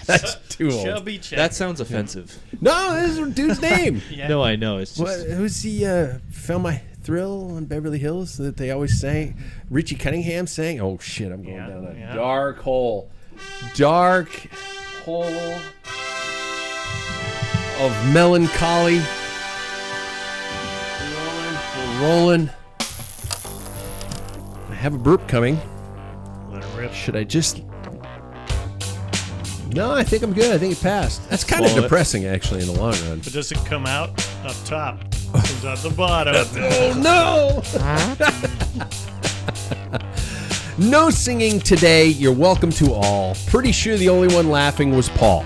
That's too old. Chubby Checker. That sounds offensive. No, this is a dude's name. Yeah. No, I know. It's just... Who's the Found My Thrill on Beverly Hills that they always sang? Richie Cunningham sang. Oh, shit, I'm going down a dark hole. Dark hole of melancholy. Rolling. I have a burp coming. Let it rip. Should I just... No, I think I'm good. I think it passed. That's kind of Swallow it. depressing, actually, in the long run. But does it come out up top? It comes out the bottom. Oh, no! No singing today. You're welcome to all. Pretty sure the only one laughing was Paul.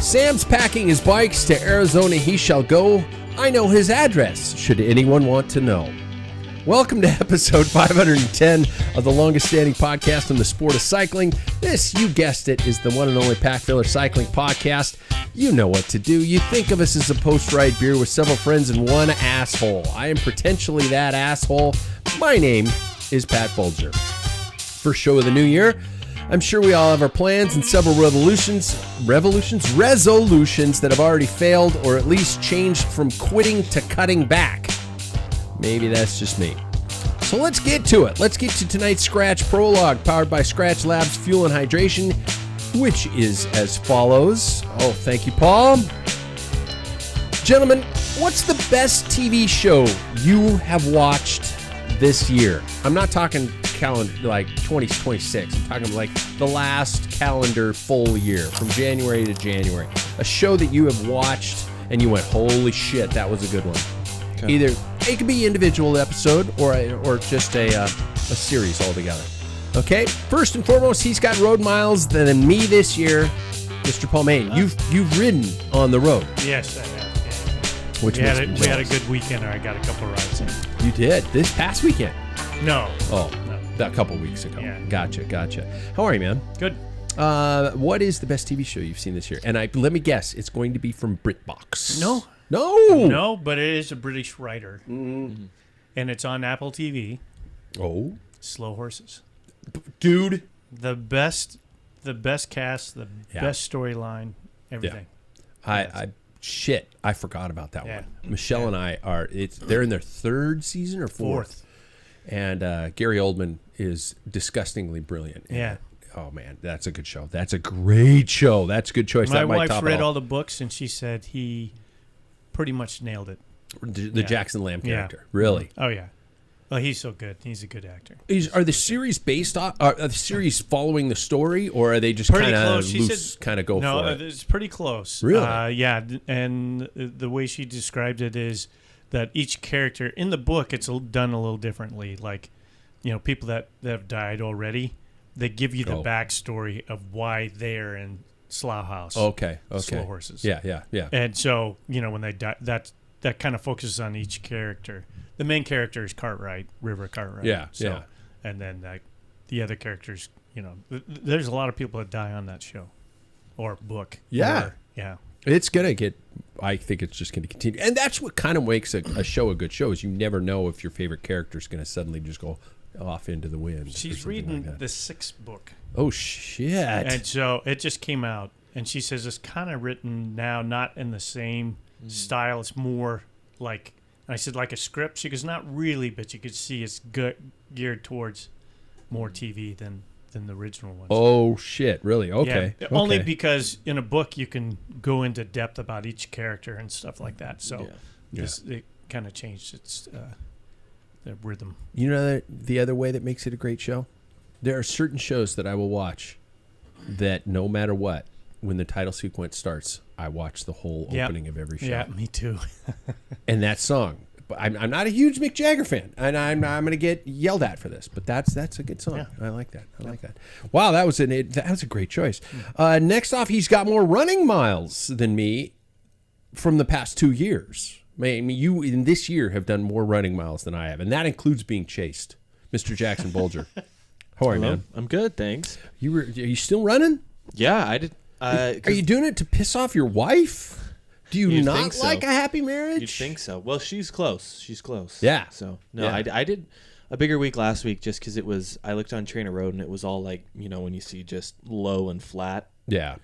Sam's packing his bikes. To Arizona he shall go. I know his address, should anyone want to know. Welcome to episode 510 of the longest standing podcast on the sport of cycling. This, you guessed it, is the one and only Packfiller Cycling Podcast. You know what to do. You think of us as a post-ride beer with several friends and one asshole. I am potentially that asshole. My name is Pat Folger. First show of the new year. I'm sure we all have our plans and several resolutions that have already failed or at least changed from quitting to cutting back. Maybe that's just me. So let's get to it. Let's get to tonight's Scratch Prologue, powered by Scratch Labs Fuel and Hydration, which is as follows. Oh, thank you, Paul. Gentlemen, what's the best TV show you have watched this year? I'm not talking like 2026. I'm talking like the last calendar full year, from January to January. A show that you have watched and you went, holy shit, that was a good one. Okay. Either it could be individual episode or just a series altogether. Okay, first and foremost, he's got road miles than me this year, Mr. Paul Main. You've ridden on the road. Yes, I have. Yeah. Which we had a good weekend, or I got a couple rides in. You did this past weekend. No. Oh, no. A couple weeks ago. Yeah. Gotcha. How are you, man? Good. What is the best TV show you've seen this year? And let me guess, it's going to be from BritBox. No, but it is a British writer, and it's on Apple TV. Oh, Slow Horses, dude. The best cast, the best storyline, everything. Yeah. I forgot about that one. Michelle and I they're in their third season or fourth. And Gary Oldman is disgustingly brilliant. Yeah. Oh, man, that's a good show. That's a great show. That's a good choice. My wife read all the books, and she said he pretty much nailed it. The Jackson Lamb character. Really? Oh, yeah. Oh, he's so good. He's a good actor. Are the series are the series following the story, or are they just kind of loose, kind of go for it? No, it's pretty close. Really? Yeah, and the way she described it is that each character in the book, it's done a little differently. Like, people that have died already, they give you the backstory of why they're in Slough House. Okay. Slow Horses. Yeah. And so, when they die, that kind of focuses on each character. The main character is River Cartwright. Yeah. And then the other characters, there's a lot of people that die on that show or book. Yeah. Yeah. It's going to get, I think it's just going to continue. And that's what kind of makes a show a good show, is you never know if your favorite character is going to suddenly just go off into the wind. She's reading the 6th book. Oh, shit. And so it just came out. And she says it's kind of written now, not in the same style. It's more like, and I said, like a script? She goes, not really, but you could see it's geared towards more TV than the original ones. Oh, shit. Really? Okay. Yeah, only because in a book you can go into depth about each character and stuff like that. So it kind of changed its the rhythm. You know the other way that makes it a great show? There are certain shows that I will watch that no matter what, when the title sequence starts, I watch the whole opening of every show. Yeah, me too. And that song. I'm not a huge Mick Jagger fan, and I'm going to get yelled at for this, but that's a good song. Yeah. I like that. Wow, that was a great choice. Next off, he's got more running miles than me from the past 2 years. I mean, you in this year have done more running miles than I have, and that includes being chased. Mr. Jackson Bolger. How are you, man? I'm good, thanks. Are you still running? Yeah, I did. Are you doing it to piss off your wife? Do you not like a happy marriage? You'd think so. Well, she's close. Yeah. So, no, yeah. I did a bigger week last week just because I looked on Trainer Road and it was all like, when you see just low and flat. Yeah.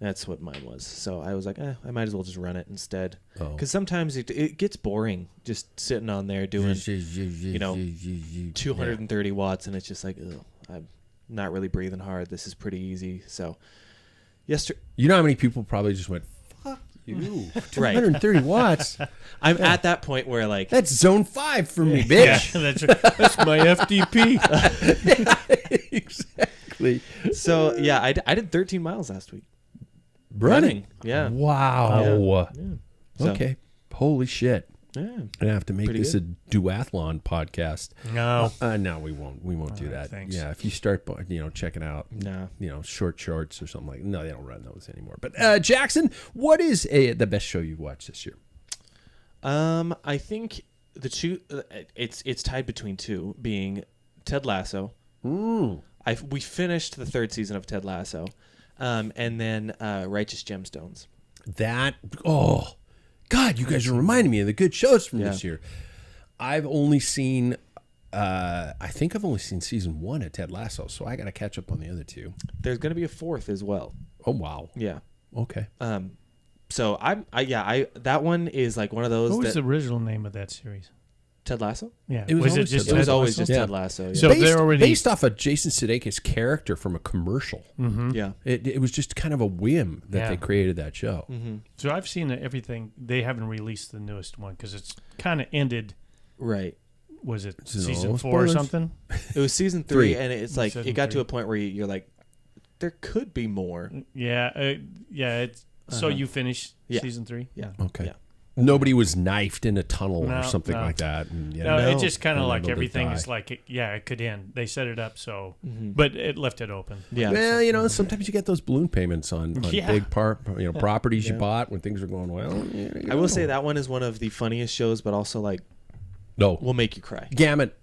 That's what mine was. So I was like, I might as well just run it instead. Oh. Because sometimes it gets boring just sitting on there doing, 230 watts, and it's just like, ugh, I'm not really breathing hard. This is pretty easy. So yesterday, You know how many people probably just went, fuck you, 230 watts. I'm at that point where like, That's zone 5 for me, bitch. That's my FDP. Exactly. so yeah, I did 13 miles last week. Running. Yeah. Wow. Yeah. So, Okay. Holy shit. Yeah. I'm gonna have to make Pretty this a duathlon podcast. No. No, we won't. We won't do that. thanks. Yeah, if you start, checking out, Nah. short shorts or something like. No, they don't run those anymore. But Jackson, what is the best show you've watched this year? I think the two. It's tied between two, being Ted Lasso. We finished the 3rd season of Ted Lasso, and then Righteous Gemstones. God, you guys are reminding me of the good shows from Yeah. this year. I've only seen, I think I've only seen season 1 of Ted Lasso, so I got to catch up on the other 2. There's going to be a 4th as well. Oh wow. Yeah. Okay. So that one is like one of those. What was that, the original name of that series? Ted Lasso? Yeah. It was always just Ted It was Lasso. always just Yeah. Ted Lasso. Yeah. So they're already based off of Jason Sudeikis' character from a commercial. yeah. It was just kind of a whim that Yeah. they created that show. So I've seen everything. They haven't released the newest one because it's kind of ended. Right. Was it So, season 4 spoilers? or something? It was season 3, 3. and it's like Season it got to 3. a point where you're like, there could be more. Yeah. It's so you finished Yeah. season 3. Yeah. Okay. Yeah. Nobody was knifed in a tunnel or No, something no. like that. And, No, No. it just kind of And like nobody everything died. is like it could end. They set it up so, but it left it open. Yeah. Well, sometimes you get those balloon payments on Yeah. big properties you bought when things are going well. I will say that one is one of the funniest shows, but also like No. will make you cry. Gamut,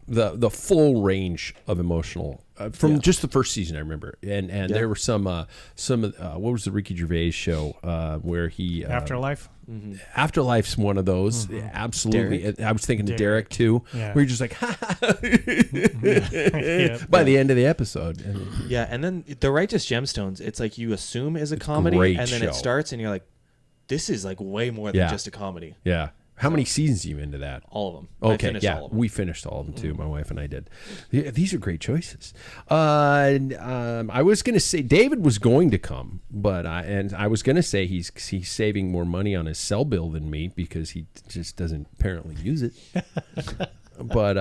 the full range of emotional from just the first season. I remember, and there were some of what was the Ricky Gervais show where he Afterlife. Afterlife's one of those. Absolutely, I was thinking of Derek too, Yeah. where you're just like Yeah. by the end of the episode. And Yeah, and then the Righteous Gemstones, it's like you assume is a comedy, great and then show. it starts, and you're like, this is like way more than Yeah. just a comedy. yeah, how many seasons are you into that? All of them. I Okay, finished yeah, all of them. we finished all of them too. My wife and I did. Yeah, these are great choices. I was going to say David was going to come, but I was going to say he's saving more money on his cell bill than me because he just doesn't apparently use it. But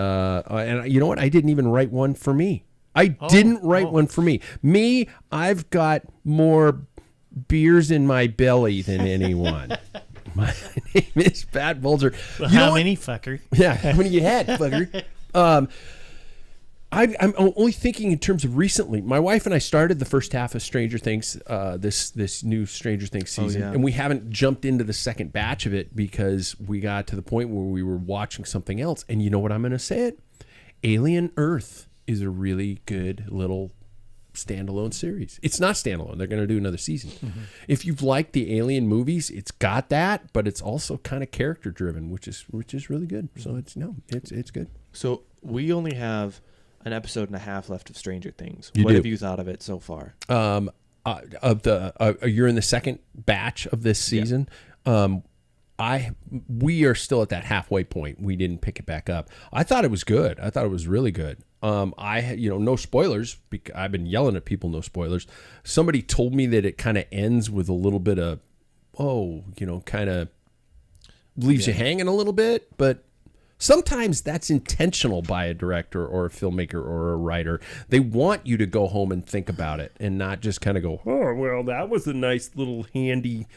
and you know what? I didn't even write one for me. I didn't write one for me. Me, I've got more beers in my belly than anyone. My name is Pat Bulger. Well, You know how what? many, fucker? Yeah, how many you had, fucker? I'm only thinking in terms of recently. My wife and I started the first half of Stranger Things, this new Stranger Things season, yeah. and we haven't jumped into the second batch of it because we got to the point where we were watching something else. And you know what I'm going to say it? Alien Earth is a really good little standalone series. It's not standalone. They're going to do another season. If you've liked the Alien movies, it's got that, but it's also kind of character driven, which is really good. So it's good. So we only have an episode and a half left of Stranger Things. You What do. have you thought of it so far? You're in the second batch of this season. We are still at that halfway point. We didn't pick it back up. I thought it was good. I thought it was really good. No spoilers. I've been yelling at people, no spoilers. Somebody told me that it kind of ends with a little bit of, kind of leaves you hanging a little bit, but sometimes that's intentional by a director or a filmmaker or a writer. They want you to go home and think about it and not just kind of go, oh, well, that was a nice little handy,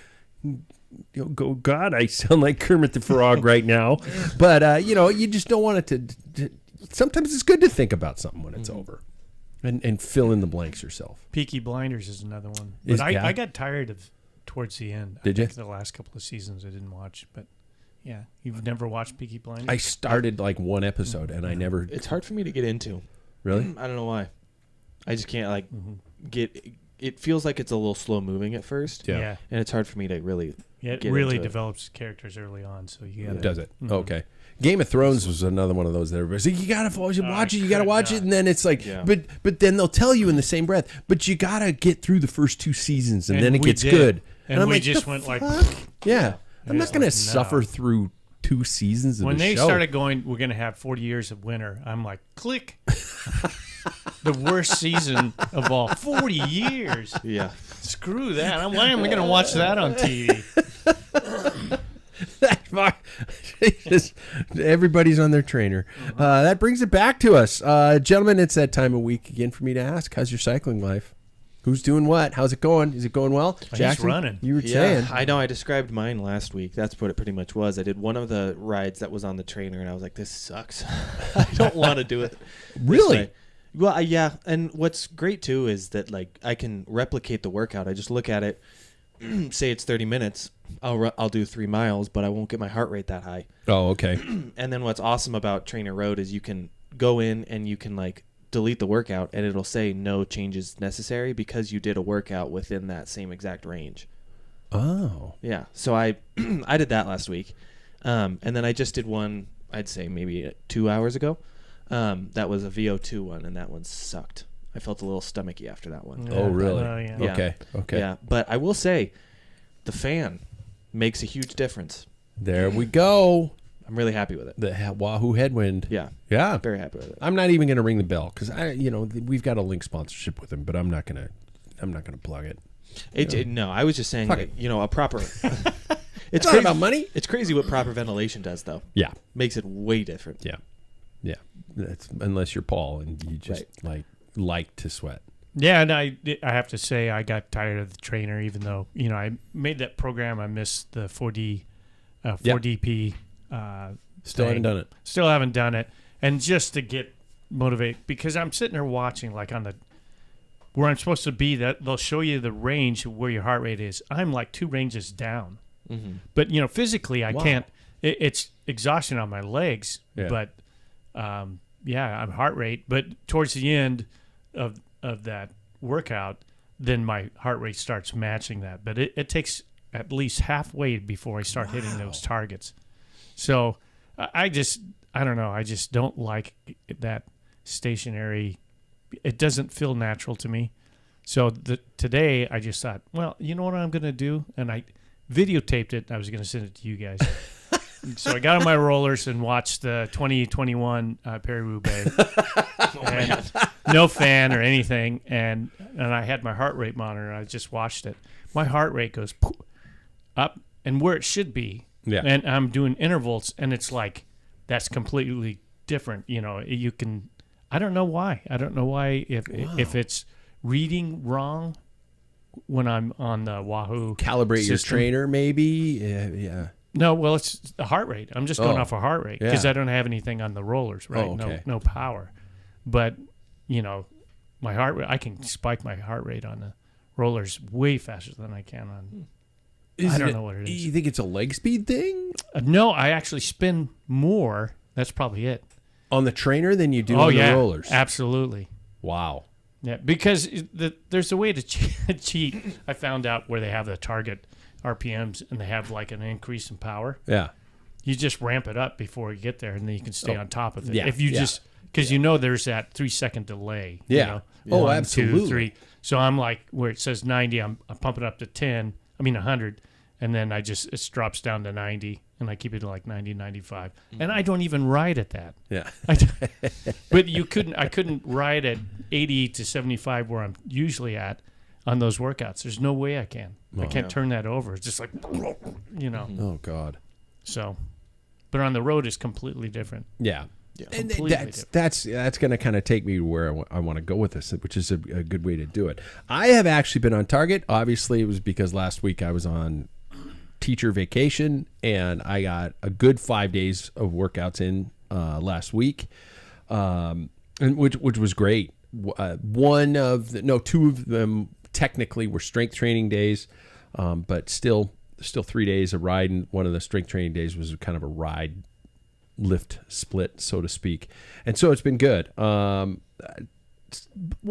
go, God, I sound like Kermit the Frog right now. But, you just don't want it to sometimes it's good to think about something when it's over and fill in the blanks yourself. Peaky Blinders is another one. But I got tired of towards the end. Did I you? think the last couple of seasons I didn't watch, but yeah. You've never watched Peaky Blinders? I started like one episode and I never. It's hard for me to get into. Really? I don't know why. I just can't get. It feels like it's a little slow moving at first. Yeah. Yeah. And it's hard for me to really. Yeah, it get really into it. develops characters early on, so you got Does it? Okay. Game of Thrones was another one of those that everybody's like, you gotta watch it, you gotta watch it, and then it's like, but then they'll tell you in the same breath, but you gotta get through the first 2 seasons, and then it gets good. And I'm we like, just went like, yeah, I'm not gonna like, suffer through 2 seasons of when the they show. started going, we're gonna have 40 years of winter. I'm like, click. The worst season of all, 40 years. Yeah. Screw that. Why am I going to watch that on TV? Everybody's on their trainer. That brings it back to us. Gentlemen, it's that time of week again for me to ask, how's your cycling life? Who's doing what? How's it going? Is it going well? Jackson, he's running. You were saying. I know. I described mine last week. That's what it pretty much was. I did one of the rides that was on the trainer, and I was like, this sucks. I don't want to do it. Really? Well, yeah. And what's great, too, is that like I can replicate the workout. I just look at it, say it's 30 minutes. I'll do 3 miles, but I won't get my heart rate that high. Oh, okay. And then what's awesome about Trainer Road is you can go in and you can like delete the workout, and it'll say no changes necessary because you did a workout within that same exact range. Oh. Yeah. So I I did that last week. And then I just did one, I'd say maybe 2 hours ago. That was a VO2 one, and that one sucked. I felt a little stomachy after that one. Oh, really? Yeah. Okay. Yeah, but I will say the fan makes a huge difference. There we go. I'm really happy with it. The Wahoo headwind. Yeah. Yeah. Very happy with it. I'm not even going to ring the bell because we've got a link sponsorship with him, but I'm not going to plug it. No, I was just saying Fuck that, it. a proper. It's not about money. It's crazy what proper ventilation does, though. Yeah. Makes it way different. Yeah. Yeah. That's unless you're Paul and you just like to sweat. Yeah, and I have to say I got tired of the trainer, even though I made that program. I missed the 4DP. Still haven't done it. Still haven't done it, and just to get motivated because I'm sitting there watching like on the where I'm supposed to be. That they'll show you the range of where your heart rate is. I'm like 2 ranges down, but physically I can't. It's exhaustion on my legs, but I'm heart rate. But towards the end of that workout, then my heart rate starts matching that. But it takes at least halfway before I start hitting those targets. So I don't know. I just don't like that stationary. It doesn't feel natural to me. So today I just thought, well, you know what I'm going to do? And I videotaped it. I was going to send it to you guys. So I got on my rollers and watched the 2021 Paris-Roubaix. No fan or anything. And I had my heart rate monitor. And I just watched it. My heart rate goes up and where it should be. Yeah. And I'm doing intervals, and it's like that's completely different. You can. I don't know why. If it's reading wrong when I'm on the Wahoo. Calibrate your trainer, maybe. Yeah. No, well, it's the heart rate. I'm just going off of heart rate because Yeah. I don't have anything on the rollers, right? Oh, okay. No power. But my heart rate. I can spike my heart rate on the rollers way faster than I can on. I don't know what it is. You think it's a leg speed thing? No, I actually spin more. That's probably it. On the trainer than you do on the rollers? Absolutely. Wow. Yeah, because there's a way to cheat. I found out where they have the target RPMs and they have like an increase in power. Yeah. You just ramp it up before you get there, and then you can stay on top of it. Yeah, If you just because there's that 3-second delay. Yeah. Oh, 1, absolutely. 2, 3. So I'm like where it says 90, I'm pumping up to 100, and then it drops down to 90, and I keep it to like 90, 95, and I don't even ride at that. Yeah. But I couldn't ride at 80 to 75 where I'm usually at on those workouts. There's no way I can. I can't turn that over. It's just like, Oh God. So, but on the road it's completely different. Yeah. Yeah. And Completely that's going to kind of take me where I want to go with this, which is a good way to do it. I have actually been on target. Obviously, it was because last week I was on teacher vacation, and I got a good 5 days of workouts in last week, and which was great. 2 of them technically were strength training days, but still 3 days of riding. One of the strength training days was kind of a ride lift split, so to speak, and so it's been good. What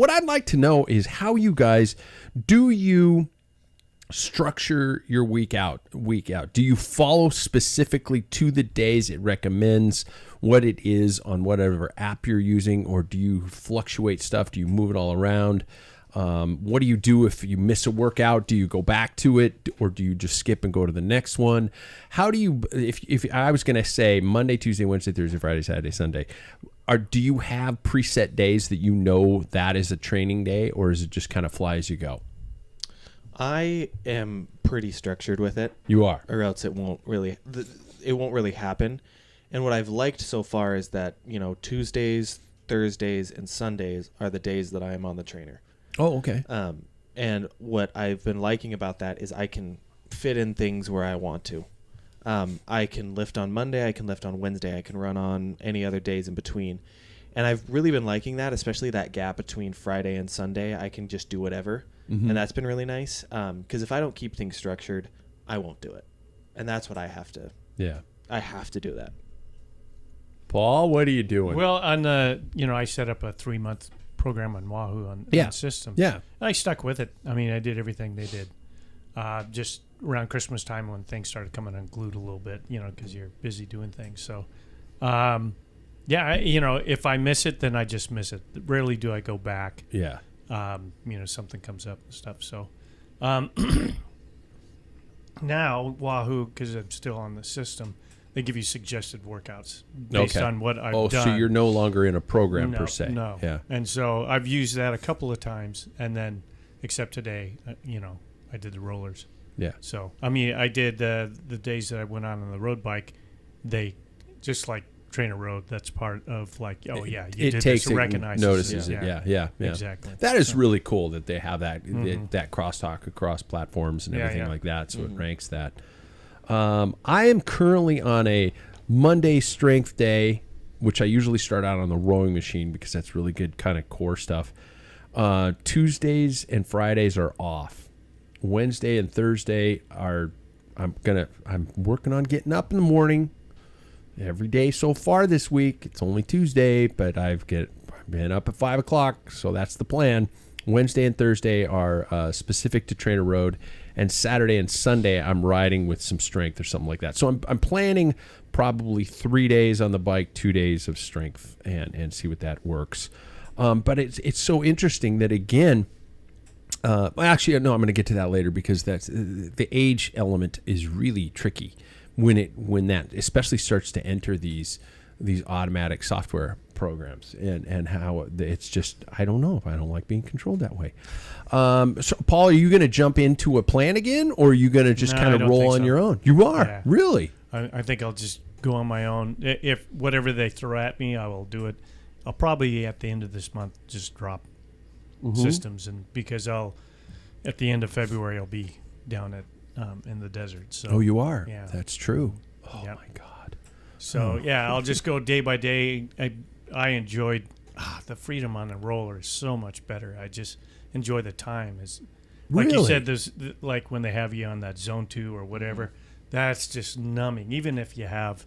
I'd like to know is how you guys do you structure your week out? Do you follow specifically to the days it recommends, what it is on whatever app you're using, or do you fluctuate stuff? Do you move it all around? What do you do if you miss a workout? Do you go back to it, or do you just skip and go to the next one? How do you, if I was going to say Monday, Tuesday, Wednesday, Thursday, Friday, Saturday, Sunday, do you have preset days that you know that is a training day, or is it just kind of fly as you go? I am pretty structured with it. You are, or else it won't really happen. And what I've liked so far is that, Tuesdays, Thursdays, and Sundays are the days that I am on the trainer. Oh, okay. And what I've been liking about that is I can fit in things where I want to. I can lift on Monday, I can lift on Wednesday, I can run on any other days in between. And I've really been liking that, especially that gap between Friday and Sunday. I can just do whatever. Mm-hmm. And that's been really nice. Because if I don't keep things structured, I won't do it. And that's what I have to. Yeah. I have to do that. Paul, what are you doing? Well, on I set up a 3-month program on Wahoo on system. Yeah. I stuck with it. I mean, I did everything they did. Just around Christmas time when things started coming unglued a little bit, because you're busy doing things. So, if I miss it, then I just miss it. Rarely do I go back. Yeah. Something comes up and stuff. So, now Wahoo, because I'm still on the system, they give you suggested workouts based on what I've done. Oh, so you're no longer in a program per se. No. Yeah. And so I've used that a couple of times, and then, except today, I did the rollers. Yeah. So, I mean, I did the days that I went on the road bike, they just like Trainer Road, that's part of like, you did takes this, it, recognizes notices it. it. Yeah. Exactly. That is really cool that they have that that crosstalk across platforms and everything like that. So it ranks that. I am currently on a Monday strength day, which I usually start out on the rowing machine because that's really good kind of core stuff. Tuesdays and Fridays are off. Wednesday and Thursday are I'm working on getting up in the morning every day so far this week. It's only Tuesday, but I've been up at 5 o'clock, so that's the plan. Wednesday and Thursday are specific to Trainer Road, and Saturday and Sunday I'm riding with some strength or something like that. So I'm planning probably 3 days on the bike, 2 days of strength, and see what that works. But it's so interesting that again. Actually, no, I'm going to get to that later because that's the age element is really tricky when that especially starts to enter these automatic software programs and how it's just I don't know if I don't like being controlled that way. So Paul, are you going to jump into a plan again, or are you going to just kind of roll on your own? You are really. I think I'll just go on my own. If whatever they throw at me, I will do it. I'll probably at the end of this month just drop systems, and because at the end of February I'll be down at in the desert. So you are. Yeah, that's true. Oh my God. So I'll just go day by day. I enjoyed the freedom on the roller is so much better. I just enjoy the time. Is like you said, there's like when they have you on that zone 2 or whatever. That's just numbing. Even if you have,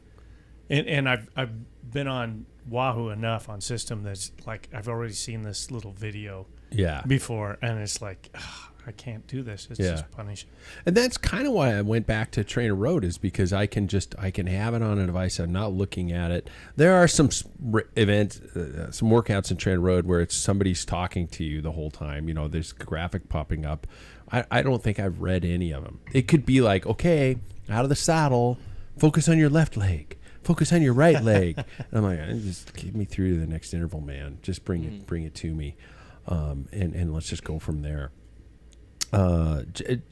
and I've been on Wahoo enough on system that's like I've already seen this little video before, and it's like I can't do this. It's just punishing. And that's kind of why I went back to Trainer Road, is because I can have it on a device. I'm not looking at it. There are some events, some workouts in Trainer Road where it's somebody's talking to you the whole time. There's a graphic popping up. I don't think I've read any of them. It could be like, okay, out of the saddle, focus on your left leg. Focus on your right leg. And I'm like, just get me through to the next interval, man. Just bring it to me, and let's just go from there.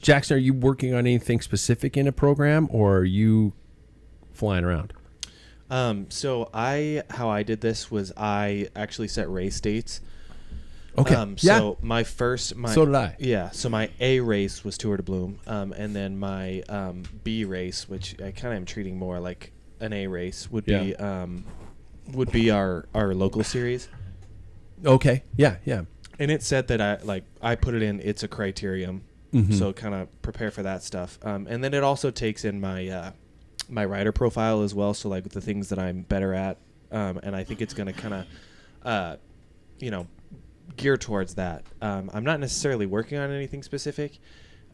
Jackson, are you working on anything specific in a program, or are you flying around? So how I did this was I actually set race dates. Okay. So so did I. Yeah. So my A race was Tour de Bloom, and then my B race, which I kind of am treating more like an A race, would be our local series. Okay. Yeah. And it said that I put it in. It's a criterium, so kind of prepare for that stuff. And then it also takes in my my rider profile as well. So like the things that I'm better at, and I think it's going to kind of, gear towards that. I'm not necessarily working on anything specific,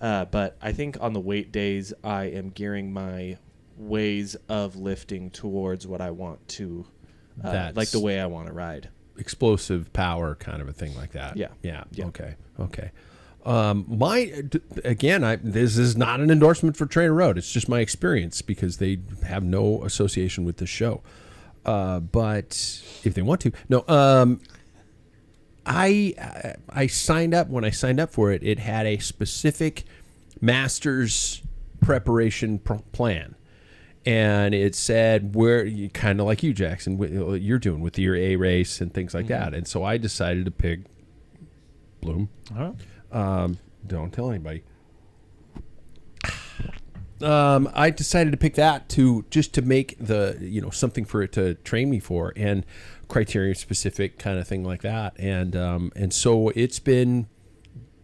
But I think on the weight days, I am gearing my ways of lifting towards what I want to, like the way I want to ride. Explosive power kind of a thing like that. Yeah. Okay. This is not an endorsement for Trainer Road. It's just my experience because they have no association with the show. But if they want to, no. I signed up. When I signed up for it, it had a specific master's preparation plan. And it said where you kind of like you, Jackson, what you're doing with your A race and things like that. And so I decided to pick Bloom. Don't tell anybody. I decided to pick that to make the something for it to train me for and criterion specific kind of thing like that. And so it's been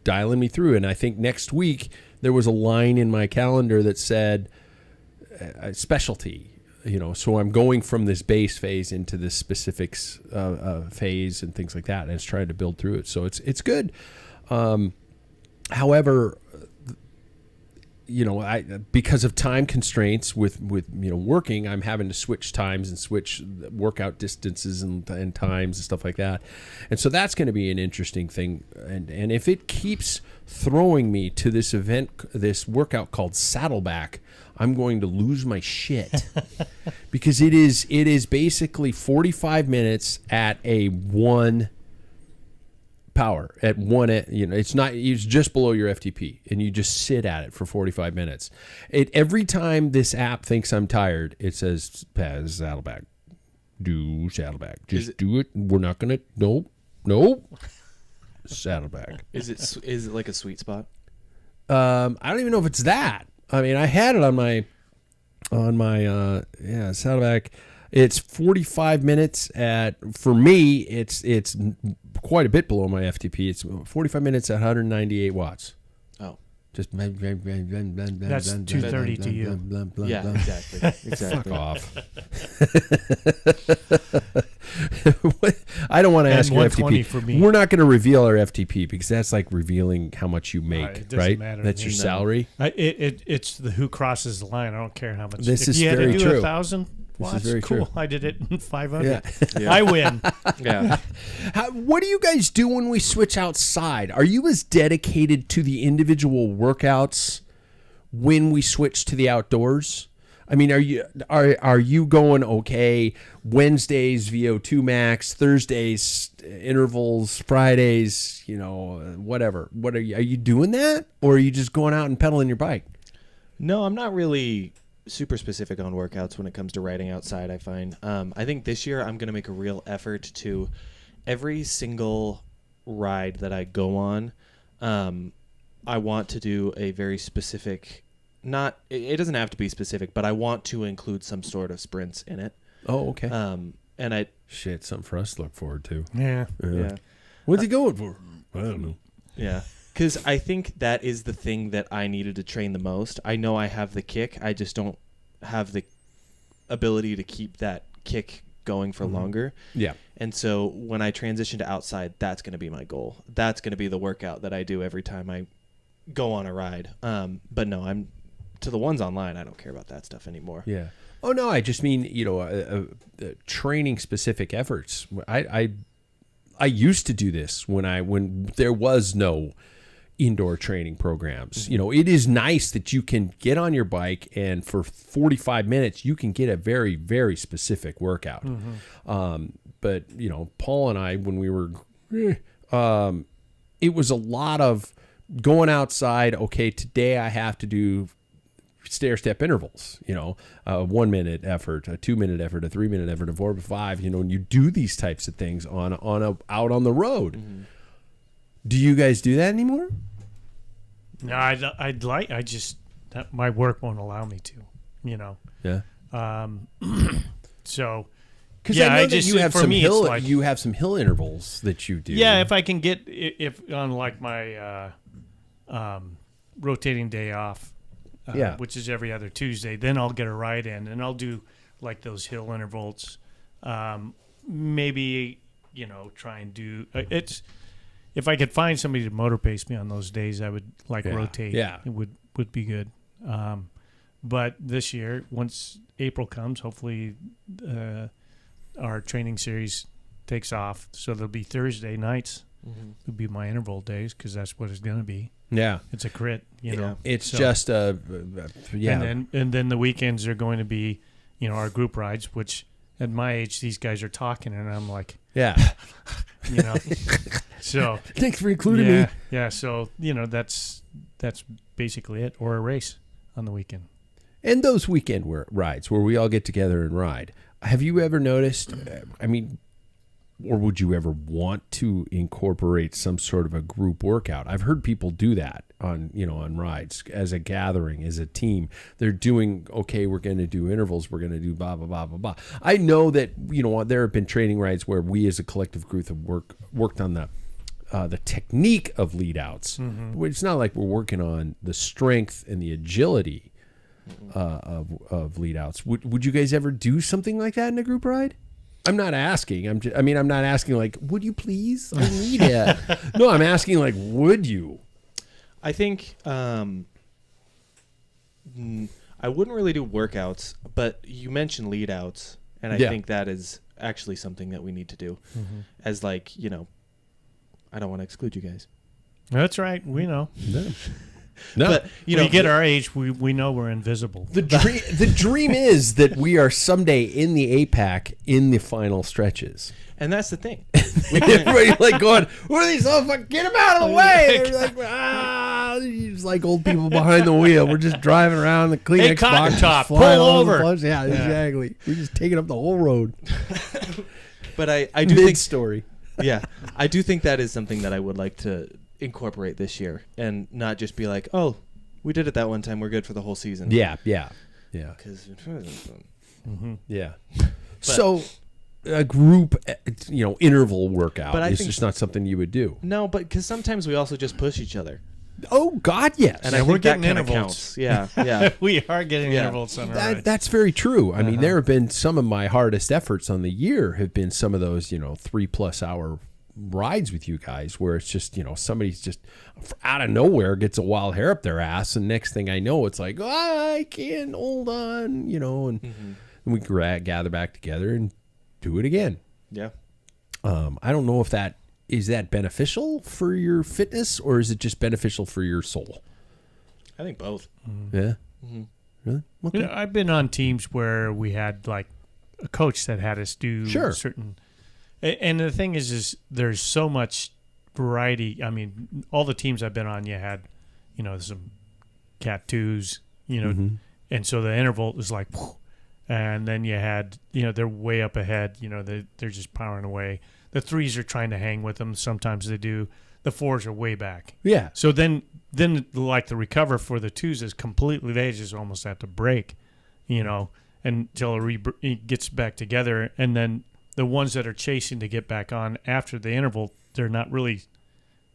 dialing me through. And I think next week there was a line in my calendar that said specialty, so I'm going from this base phase into this specifics phase and things like that, and it's trying to build through it. So it's good. However, because of time constraints with working, I'm having to switch times and switch workout distances and times and stuff like that. And so that's going to be an interesting thing. And if it keeps throwing me to this this workout called Saddleback, I'm going to lose my shit because it is basically 45 minutes at a 1 power at 1. It's just below your FTP, and you just sit at it for 45 minutes. Every time this app thinks I'm tired, it says Saddleback, do Saddleback, just do it. We're not gonna nope. Saddleback. Is it like a sweet spot? I don't even know if it's that. I mean, I had it on my Saddleback. It's 45 minutes for me, it's quite a bit below my FTP. It's 45 minutes at 198 watts. Oh. Just that's 230 to you. Yeah, exactly. Fuck off. I don't want to ask your FTP. For me. We're not going to reveal our FTP because that's like revealing how much you make, it doesn't right? matter. That's your salary. It's the who crosses the line. I don't care how much. This is if you had very to do true. 1,000 watts, This is very cool. true. I did it in 500. Yeah. I win. Yeah. What do you guys do when we switch outside? Are you as dedicated to the individual workouts when we switch to the outdoors? I mean, are you going okay? Wednesdays VO2 max, Thursdays intervals, Fridays, whatever. What are you doing that, or are you just going out and pedaling your bike? No, I'm not really super specific on workouts when it comes to riding outside. I find I think this year I'm going to make a real effort to every single ride that I go on. I want to do a very specific. It doesn't have to be specific, but I want to include some sort of sprints in it. Oh, okay. And something for us to look forward to. Yeah. What's he going for? I don't know. Yeah. Because I think that is the thing that I needed to train the most. I know I have the kick. I just don't have the ability to keep that kick going for longer. Yeah. And so when I transition to outside, that's going to be my goal. That's going to be the workout that I do every time I go on a ride. But no, I'm to the ones online. I don't care about that stuff anymore. Yeah. Oh no, I just mean training specific efforts. I used to do this when there was no indoor training programs. Mm-hmm. It is nice that you can get on your bike and for 45 minutes you can get a very, very specific workout. Mm-hmm. But Paul and I, when we were, it was a lot of going outside. Okay, today I have to do stair step intervals, a 1 minute effort, a 2 minute effort, a 3 minute effort, a 4 to 5, and you do these types of things out on the road. Mm-hmm. Do you guys do that anymore? No, I just my work won't allow me to, Yeah. So, because I know that you have some hill. You have some hill intervals that you do. Yeah, if I can get on like my rotating day off. Which is every other Tuesday. Then I'll get a ride in, and I'll do like those hill intervals. Maybe try and do if I could find somebody to motor pace me on those days, I would rotate. Yeah. It would be good. But this year, once April comes, hopefully our training series takes off. So there'll be Thursday nights. Would be my interval days because that's what it's going to be. Yeah. It's a crit, you know. It's just a And then the weekends are going to be, our group rides, which at my age, these guys are talking, and I'm like, So thanks for including me. Yeah. So that's basically it, or a race on the weekend. And those weekend rides where we all get together and ride. Have you ever noticed? Or would you ever want to incorporate some sort of a group workout? I've heard people do that on rides as a gathering, as a team. They're doing, okay, we're going to do intervals. We're going to do blah, blah, blah, blah, blah. I know that, there have been training rides where we as a collective group have worked on the technique of lead outs. It's not like we're working on the strength and the agility of lead outs. Would you guys ever do something like that in a group ride? I'm not asking. I'm not asking like, would you please? I need it. No, I'm asking like, would you? I think I wouldn't really do workouts, but you mentioned lead outs, and I think that is actually something that we need to do as I don't want to exclude you guys. That's right. We know. No, but when you get our age, we know we're invisible. The dream is that we are someday in the APAC in the final stretches. And that's the thing. Everybody like going, "What are these? Oh, fuck, get them out of the way!" They're like, it's like old people behind the wheel. We're just driving around the Kleenex box, top, pull over. Yeah, exactly. We're just taking up the whole road. But I do think story. Yeah, I do think that is something that I would like to incorporate this year, and not just be like, oh, we did it that one time, we're good for the whole season. Yeah. Because yeah. So a group, interval workout but is just not something you would do. No, but because sometimes we also just push each other. Oh God, yes. And I think we're getting that intervals. Counts. Yeah. We are getting intervals on our rides. That's very true. I mean, there have been some of my hardest efforts on the year have been some of those, 3+ hour rides with you guys where it's just, somebody's just out of nowhere gets a wild hair up their ass, and next thing I know, it's like, I can't hold on, and we gather back together and do it again. Yeah. I don't know if is that beneficial for your fitness, or is it just beneficial for your soul? I think both. Yeah. Really? Okay. I've been on teams where we had like a coach that had us do certain. And the thing is there's so much variety. I mean, all the teams I've been on, you had, some Cat 2s, and so the interval was like, and then you had, they're way up ahead. They're just powering away. The 3s are trying to hang with them. Sometimes they do. The 4s are way back. Yeah. So then like the recover for the 2s is completely, they just almost have to break, until it gets back together. And then the ones that are chasing to get back on after the interval, they're not really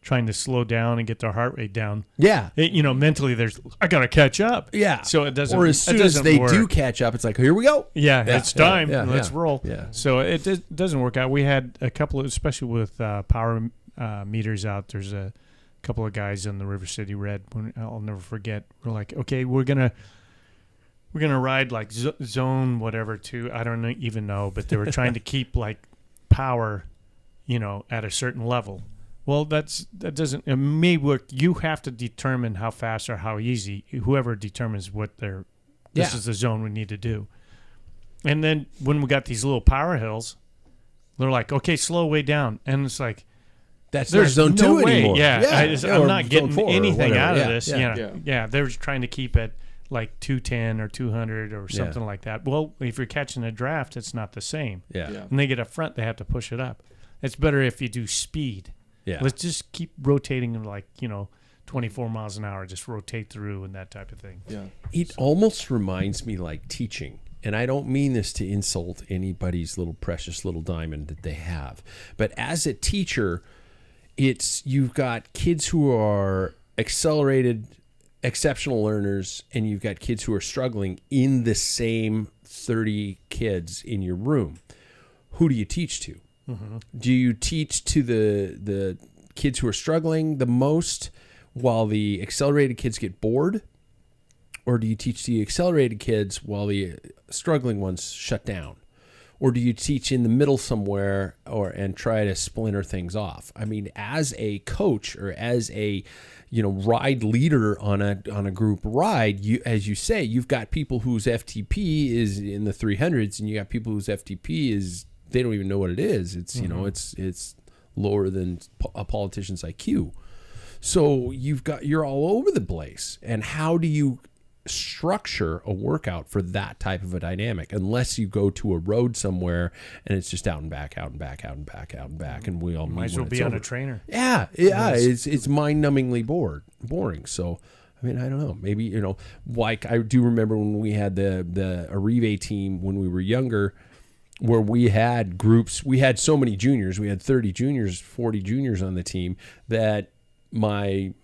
trying to slow down and get their heart rate down. Yeah. Mentally I got to catch up. Yeah. So it doesn't. Or as soon as they do catch up, it's like, here we go. Yeah, it's time. Let's yeah. roll. Yeah. So it doesn't work out. We had a couple of, especially with power meters out, there's a couple of guys in the River City Red. I'll never forget. We're like, okay, we're gonna ride like zone whatever too. I don't even know, but they were trying to keep like power, at a certain level. Well, that doesn't. It may work. You have to determine how fast or how easy. Whoever determines what this is the zone we need to do. And then when we got these little power hills, they're like, okay, slow way down, and it's like, there's not zone 2 way. anymore. I'm not getting anything out of this. Yeah. They were trying to keep it like 210 or 200 or something like that. Well, if you're catching a draft, it's not the same. Yeah. And they get up front, they have to push it up. It's better if you do speed. Yeah. Let's just keep rotating like, 24 miles an hour, just rotate through and that type of thing. Yeah. It almost reminds me like teaching. And I don't mean this to insult anybody's little precious little diamond that they have. But as a teacher, you've got kids who are accelerated, exceptional learners, and you've got kids who are struggling in the same 30 kids in your room. Who do you teach to? Mm-hmm. Do you teach to the kids who are struggling the most while the accelerated kids get bored? Or do you teach the accelerated kids while the struggling ones shut down? Or do you teach in the middle somewhere and try to splinter things off? I mean, as a coach or as a ride leader on a group ride, as you say, you've got people whose FTP is in the 300s, and you got people whose FTP is they don't even know what it is. It's it's lower than a politician's IQ. So you're all over the place. And how do you structure a workout for that type of a dynamic unless you go to a road somewhere and it's just out and back, and we all might as well be on a trainer. Yeah, it's mind-numbingly boring. So I mean, I don't know, maybe like I do remember when we had the Arrivee team when we were younger, where we had groups, we had so many juniors, we had 30 juniors, 40 juniors on the team, that my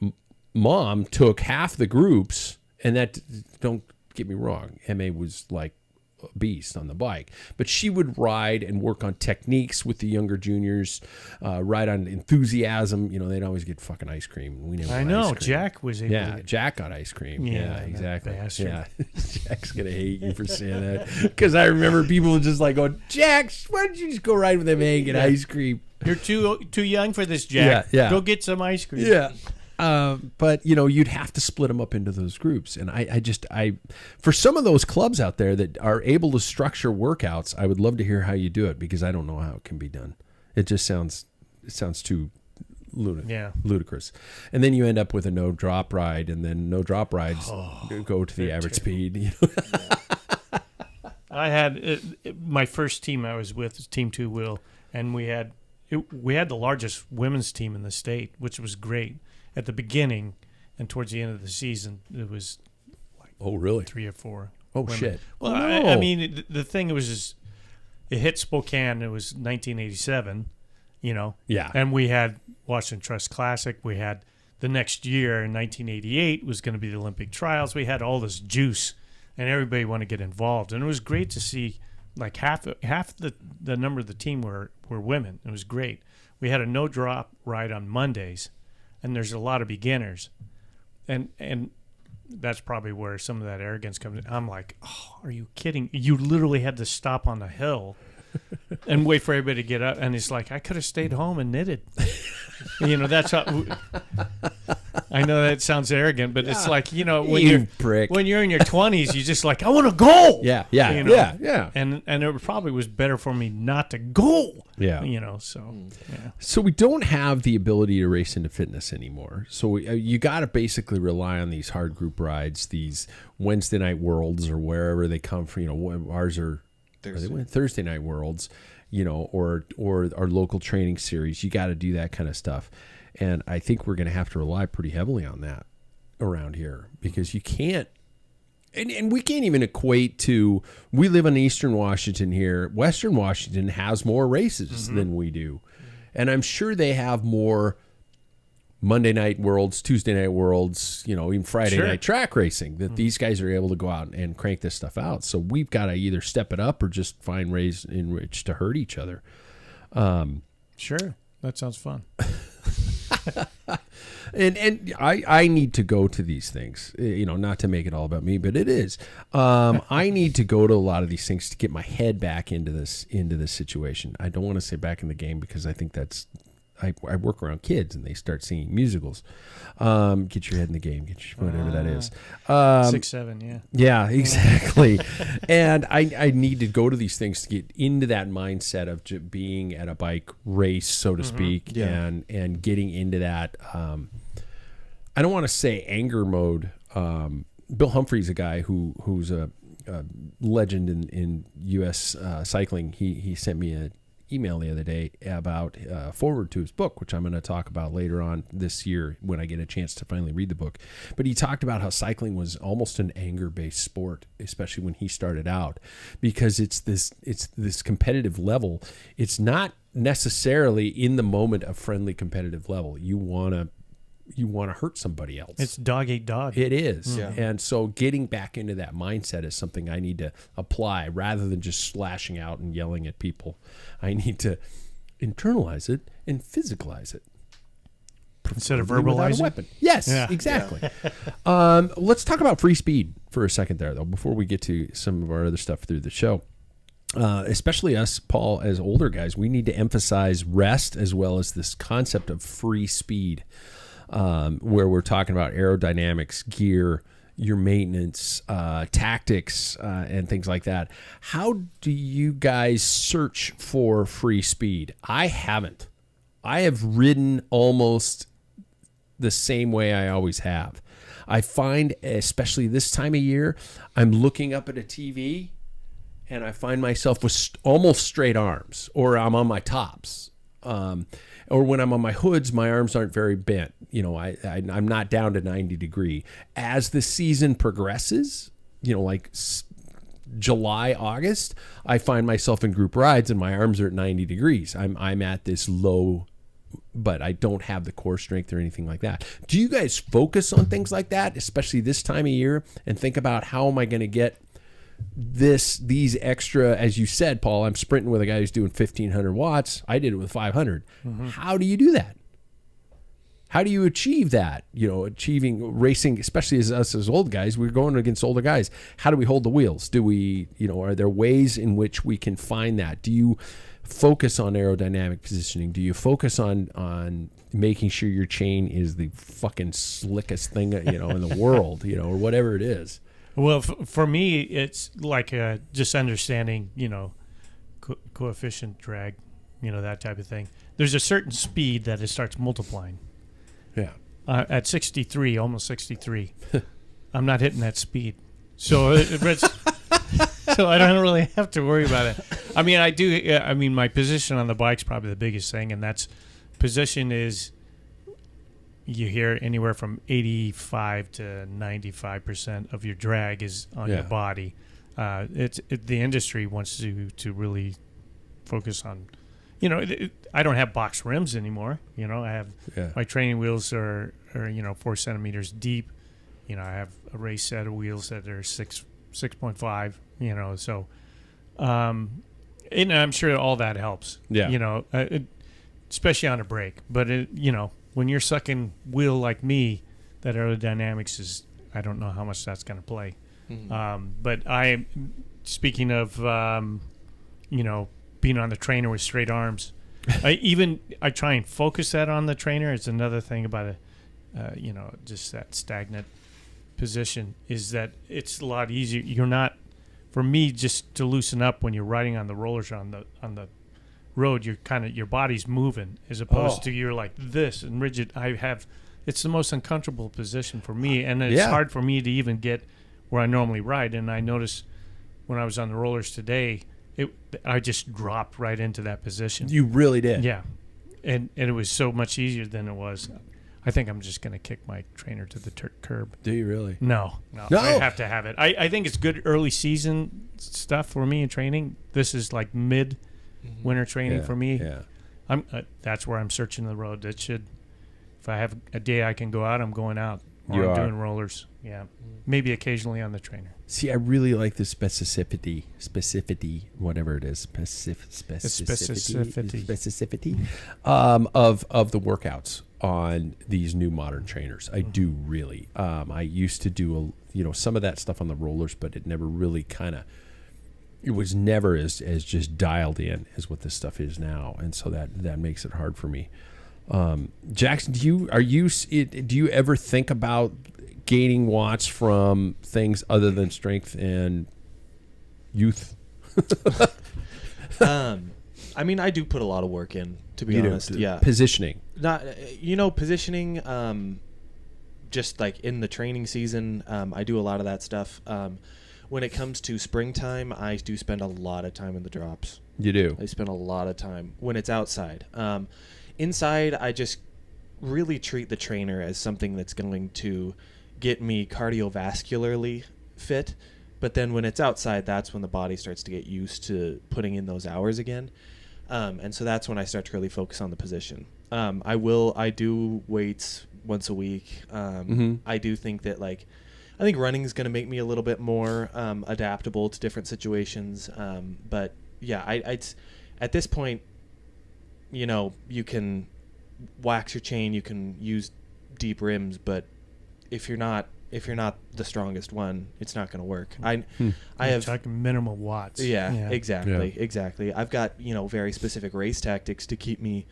mom took half the groups. And that, don't get me wrong, MA was like a beast on the bike. But she would ride and work on techniques with the younger juniors, ride on enthusiasm. They'd always get fucking ice cream. We never. I know. Jack was able to get... Jack got ice cream. Yeah, exactly. Bastard. Yeah, Jack's going to hate you for saying that. Because I remember people just like going, Jack, why don't you just go ride with MA and get ice cream? You're too young for this, Jack. Yeah. Go get some ice cream. Yeah. But you'd have to split them up into those groups. And I for some of those clubs out there that are able to structure workouts, I would love to hear how you do it, because I don't know how it can be done. It just sounds too ludicrous. And then you end up with a no drop ride, and then no drop rides go to the average speed. I had my first team I was with was Team Two Wheel, and we had the largest women's team in the state, which was great. At the beginning and towards the end of the season, it was like 3 or 4. Oh, women. shit. Well, I mean, the thing was just, it hit Spokane. It was 1987, Yeah. And we had Washington Trust Classic. We had the next year in 1988 was going to be the Olympic trials. We had all this juice, and everybody wanted to get involved. And it was great to see like half the number of the team were women. It was great. We had a no drop ride on Mondays. And there's a lot of beginners, and that's probably where some of that arrogance comes in. I'm like, oh, are you kidding? You literally had to stop on the hill and wait for everybody to get up. And it's like, I could have stayed home and knitted. That's how. I know that sounds arrogant, but it's like, when you're in your 20s, you just like, I want to go. Yeah. And it probably was better for me not to go. Yeah. So we don't have the ability to race into fitness anymore. So you got to basically rely on these hard group rides, these Wednesday night worlds or wherever they come from. Ours are Thursday night worlds, or our local training series. You got to do that kind of stuff. And I think we're going to have to rely pretty heavily on that around here, because you can't, and we can't even equate to, we live in Eastern Washington here. Western Washington has more races than we do. And I'm sure they have more Monday night worlds, Tuesday night worlds, even Friday night track racing that these guys are able to go out and crank this stuff out. So we've got to either step it up or just find ways in which to hurt each other. Sure. That sounds fun. And I need to go to these things, not to make it all about me, but it is. I need to go to a lot of these things to get my head back into this situation. I don't want to say back in the game, because I think I work around kids and they start singing musicals. Get your head in the game, whatever that is. 6, 7, yeah. Yeah, exactly. And I need to go to these things to get into that mindset of being at a bike race, so to speak, and getting into that. I don't want to say anger mode. Bill Humphrey's a guy who's a legend in U.S. cycling. He sent me an email the other day about forward to his book, which I'm going to talk about later on this year when I get a chance to finally read the book. But he talked about how cycling was almost an anger-based sport, especially when he started out, because it's this competitive level. It's not necessarily in the moment a friendly competitive level. You want to hurt somebody else. It's dog eat dog. It is. Yeah. And so getting back into that mindset is something I need to apply rather than just slashing out and yelling at people. I need to internalize it and physicalize it. Instead of preferably without verbalizing? a weapon. Yes, Yeah. exactly. Let's talk about free speed for a second there, though, before we get to some of our other stuff through the show. Especially us, Paul, as older guys, we need to emphasize rest as well as this concept of free speed, where we're talking about aerodynamics, gear, your maintenance, tactics, and things like that. How do you guys search for free speed? I haven't. I have ridden almost the same way I always have. I find, especially this time of year, I'm looking up at a TV and I find myself with almost straight arms, or I'm on my tops. Or when I'm on my hoods, my arms aren't very bent. You know, I'm not down to 90 degree. As the season progresses, you know, like July, August, I find myself in group rides and my arms are at 90 degrees. I'm at this low, but I don't have the core strength or anything like that. Do you guys focus on things like that, especially this time of year, and think about how am I going to get these extra, as you said, Paul, I'm sprinting with a guy who's doing 1,500 watts. I did it with 500. Mm-hmm. How do you do that? How do you achieve that? You know, achieving racing, especially as us as old guys, we're going against older guys. How do we hold the wheels? Do we, you know, are there ways in which we can find that? Do you focus on aerodynamic positioning? Do you focus on making sure your chain is the fucking slickest thing, you know, in the world, you know, or whatever it is? Well, for me, it's like just understanding, you know, coefficient drag, you know, that type of thing. There's a certain speed that it starts multiplying. Yeah. At 63, almost 63, I'm not hitting that speed. So so I don't really have to worry about it. I mean, I do. I mean, my position on the bike's probably the biggest thing, and that's position is you hear anywhere from 85 to 95% of your drag is on your body. The industry wants to really focus on, you know, I don't have box rims anymore. You know, I have my training wheels are you know 4 centimeters deep. You know, I have a race set of wheels that are 6.5. You know, so and I'm sure all that helps. Yeah, you know, especially on a brake. But you know, when you're sucking wheel like me, that aerodynamics is, I don't know how much that's going to play. Mm-hmm. But speaking of, you know, being on the trainer with straight arms, I try and focus that on the trainer. It's another thing about you know, just that stagnant position is that it's a lot easier. You're not, for me, just to loosen up when you're riding on the rollers on the road, you're kind of, your body's moving as opposed to you're like this and rigid. It's the most uncomfortable position for me, and it's hard for me to even get where I normally ride. And I noticed when I was on the rollers today, I just dropped right into that position. You really did. Yeah, and it was so much easier than it was. I think I'm just going to kick my trainer to the curb. Do you really? No. I have to have it. I think it's good early season stuff for me in training. This is like mid-winter training for me. Yeah. That's where I'm searching the road. That should, if I have a day I can go out, I'm going out. Or I'm doing rollers. Yeah. Maybe occasionally on the trainer. See, I really like the specificity, whatever it is, specificity of the workouts on these new modern trainers. I do really. I used to do some of that stuff on the rollers, but it never really it was never as just dialed in as what this stuff is now, and so that makes it hard for me. Jackson, do you ever think about gaining watts from things other than strength and youth? I mean, I do put a lot of work in, to be honest. Yeah. Positioning. Positioning, just like in the training season, I do a lot of that stuff. When it comes to springtime, I do spend a lot of time in the drops. You do? I spend a lot of time when it's outside. Inside, I just really treat the trainer as something that's going to get me cardiovascularly fit. But then when it's outside, that's when the body starts to get used to putting in those hours again. And so that's when I start to really focus on the position. I do weights once a week. I do think that I think running is going to make me a little bit more adaptable to different situations. But yeah, I'd at this point, you can wax your chain, you can use deep rims, but if you're not the strongest one, it's not going to work. I have talking minimal watts. Yeah. Exactly. I've got, very specific race tactics to keep me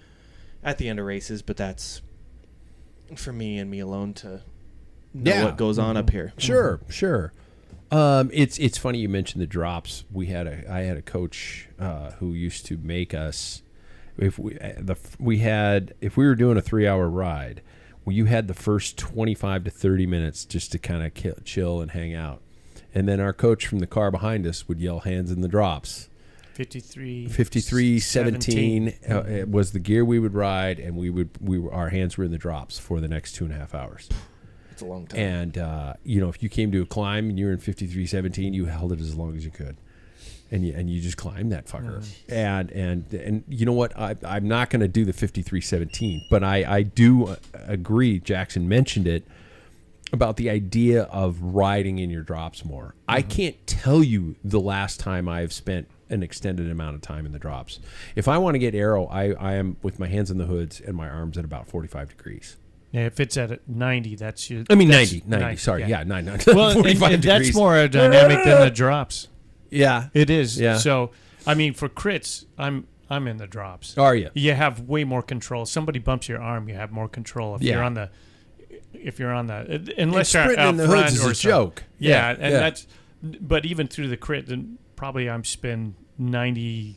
at the end of races, but that's for me and me alone to know what goes on up here. Sure. It's funny you mentioned the drops. I had a coach who used to make us, if we were doing a 3-hour ride, you had the first 25 to 30 minutes just to kind of chill and hang out. And then our coach from the car behind us would yell, hands in the drops. 53, 17 was the gear we would ride, and our hands were in the drops for the next 2.5 hours. It's a long time. And, if you came to a climb and you were in 53.17, you held it as long as you could. And you just climbed that fucker. And you know what? I'm not going to do the 53.17, but I do agree, Jackson mentioned it, about the idea of riding in your drops more. I can't tell you the last time I've spent an extended amount of time in the drops. If I want to get aero, I am with my hands in the hoods and my arms at about 45 degrees. Yeah, if it's at 90, that's your... 90. Sorry, 90. Well, 45 and that's more aerodynamic than the drops. Yeah. It is. Yeah. So, for crits, I'm in the drops. Are you? You have way more control. Somebody bumps your arm, you have more control. If you're on the... Unless you're sprinting out in the front hoods is or a joke. Yeah, that's... But even through the crit, then probably I'm spend 98%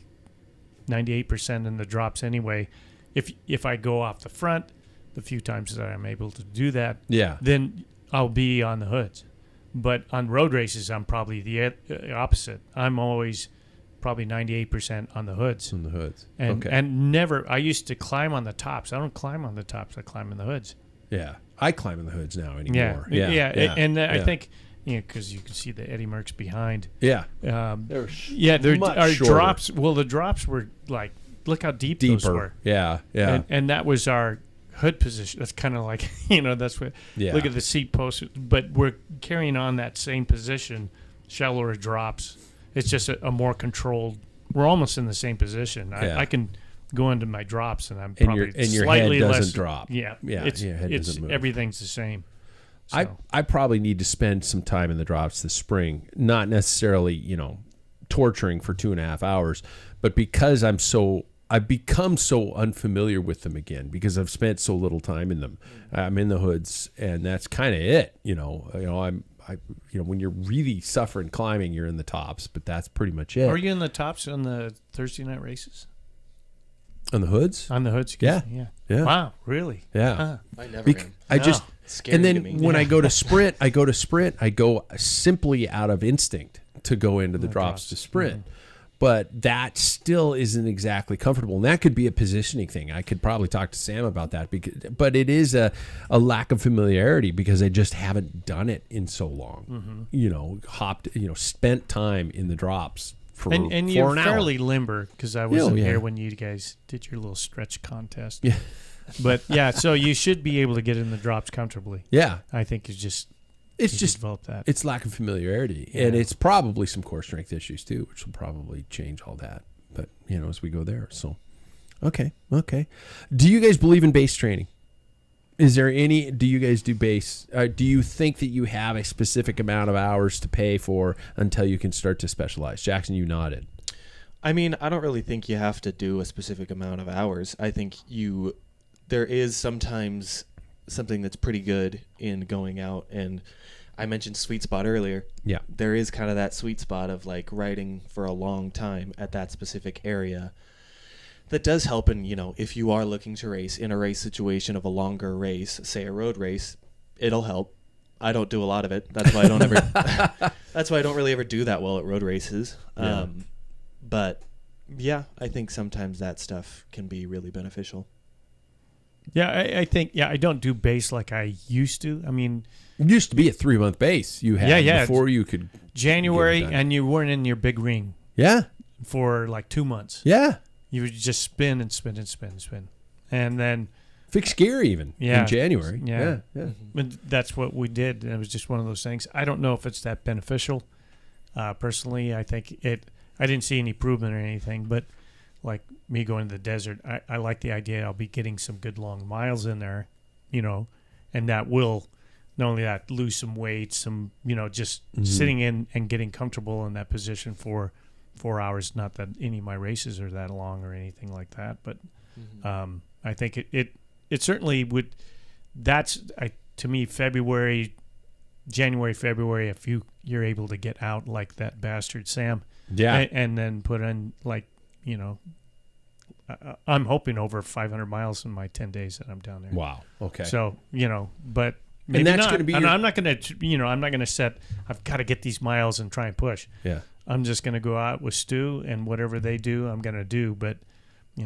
in the drops anyway. If I go off the front, the few times that I'm able to do that, then I'll be on the hoods. But on road races, I'm probably the opposite. I'm always probably 98% on the hoods. And never. I used to climb on the tops. I don't climb on the tops. I climb in the hoods. Yeah, I climb in the hoods now anymore. I think because you can see the Eddie Merckx behind. Yeah, they're our shorter. Drops. Well, the drops were like, look how deep those were. Yeah. And that was our hood position. That's kind of like, that's what. Yeah. Look at the seat post, but we're carrying on that same position, shallower drops. It's just a more controlled. We're almost in the same position. I can go into my drops, and I'm probably your slightly head doesn't less drop. Yeah. Your head doesn't move. Everything's the same. So. I probably need to spend some time in the drops this spring, not necessarily torturing for 2.5 hours, but because I've become so unfamiliar with them again because I've spent so little time in them. I'm in the hoods, and that's kind of it. When you're really suffering climbing, you're in the tops, but that's pretty much it. Are you in the tops on the Thursday night races? On the hoods? On the hoods? Yeah. Wow, really? Yeah. Huh. I never am. And then when I go to sprint, I go simply out of instinct to go into the drops to sprint. Mm-hmm. But that still isn't exactly comfortable. And that could be a positioning thing. I could probably talk to Sam about that. But it is a lack of familiarity because I just haven't done it in so long. Mm-hmm. Spent time in the drops for and you're an fairly hour. limber because I wasn't here when you guys did your little stretch contest. Yeah. But, so you should be able to get in the drops comfortably. Yeah. I think it's just develop that. It's lack of familiarity, and it's probably some core strength issues too, which will probably change all that. But as we go there, so okay. Do you guys believe in base training? Is there any? Do you guys do base? Do you think that you have a specific amount of hours to pay for until you can start to specialize? Jackson, you nodded. I mean, I don't really think you have to do a specific amount of hours. I think there is sometimes something that's pretty good in going out, and I mentioned sweet spot earlier. Yeah. There is kind of that sweet spot of like riding for a long time at that specific area. That does help in, if you are looking to race in a race situation of a longer race, say a road race, it'll help. I don't do a lot of it. That's why I don't ever that's why I don't really ever do that well at road races. Yeah. But yeah, I think sometimes that stuff can be really beneficial. Yeah, I think, I don't do base like I used to. I mean... It used to be a 3-month base you had before you could... January, and you weren't in your big ring. Yeah. For like 2 months. Yeah. You would just spin and spin and spin and spin. And then... Fixed gear even in January. Yeah. And that's what we did. It was just one of those things. I don't know if it's that beneficial. Personally, I think I didn't see any improvement or anything, but like me going to the desert, I like the idea I'll be getting some good long miles in there, and that will not only that lose some weight, some, just sitting in and getting comfortable in that position for 4 hours. Not that any of my races are that long or anything like that, but I think it certainly would. That's to me, January, February, if you're able to get out like that bastard Sam, and then put in I'm hoping over 500 miles in my 10 days that I'm down there. Wow. Okay. So but maybe and that's not. going to be. I'm not going to I'm not going to set. I've got to get these miles and try and push. Yeah. I'm just going to go out with Stu, and whatever they do, I'm going to do. But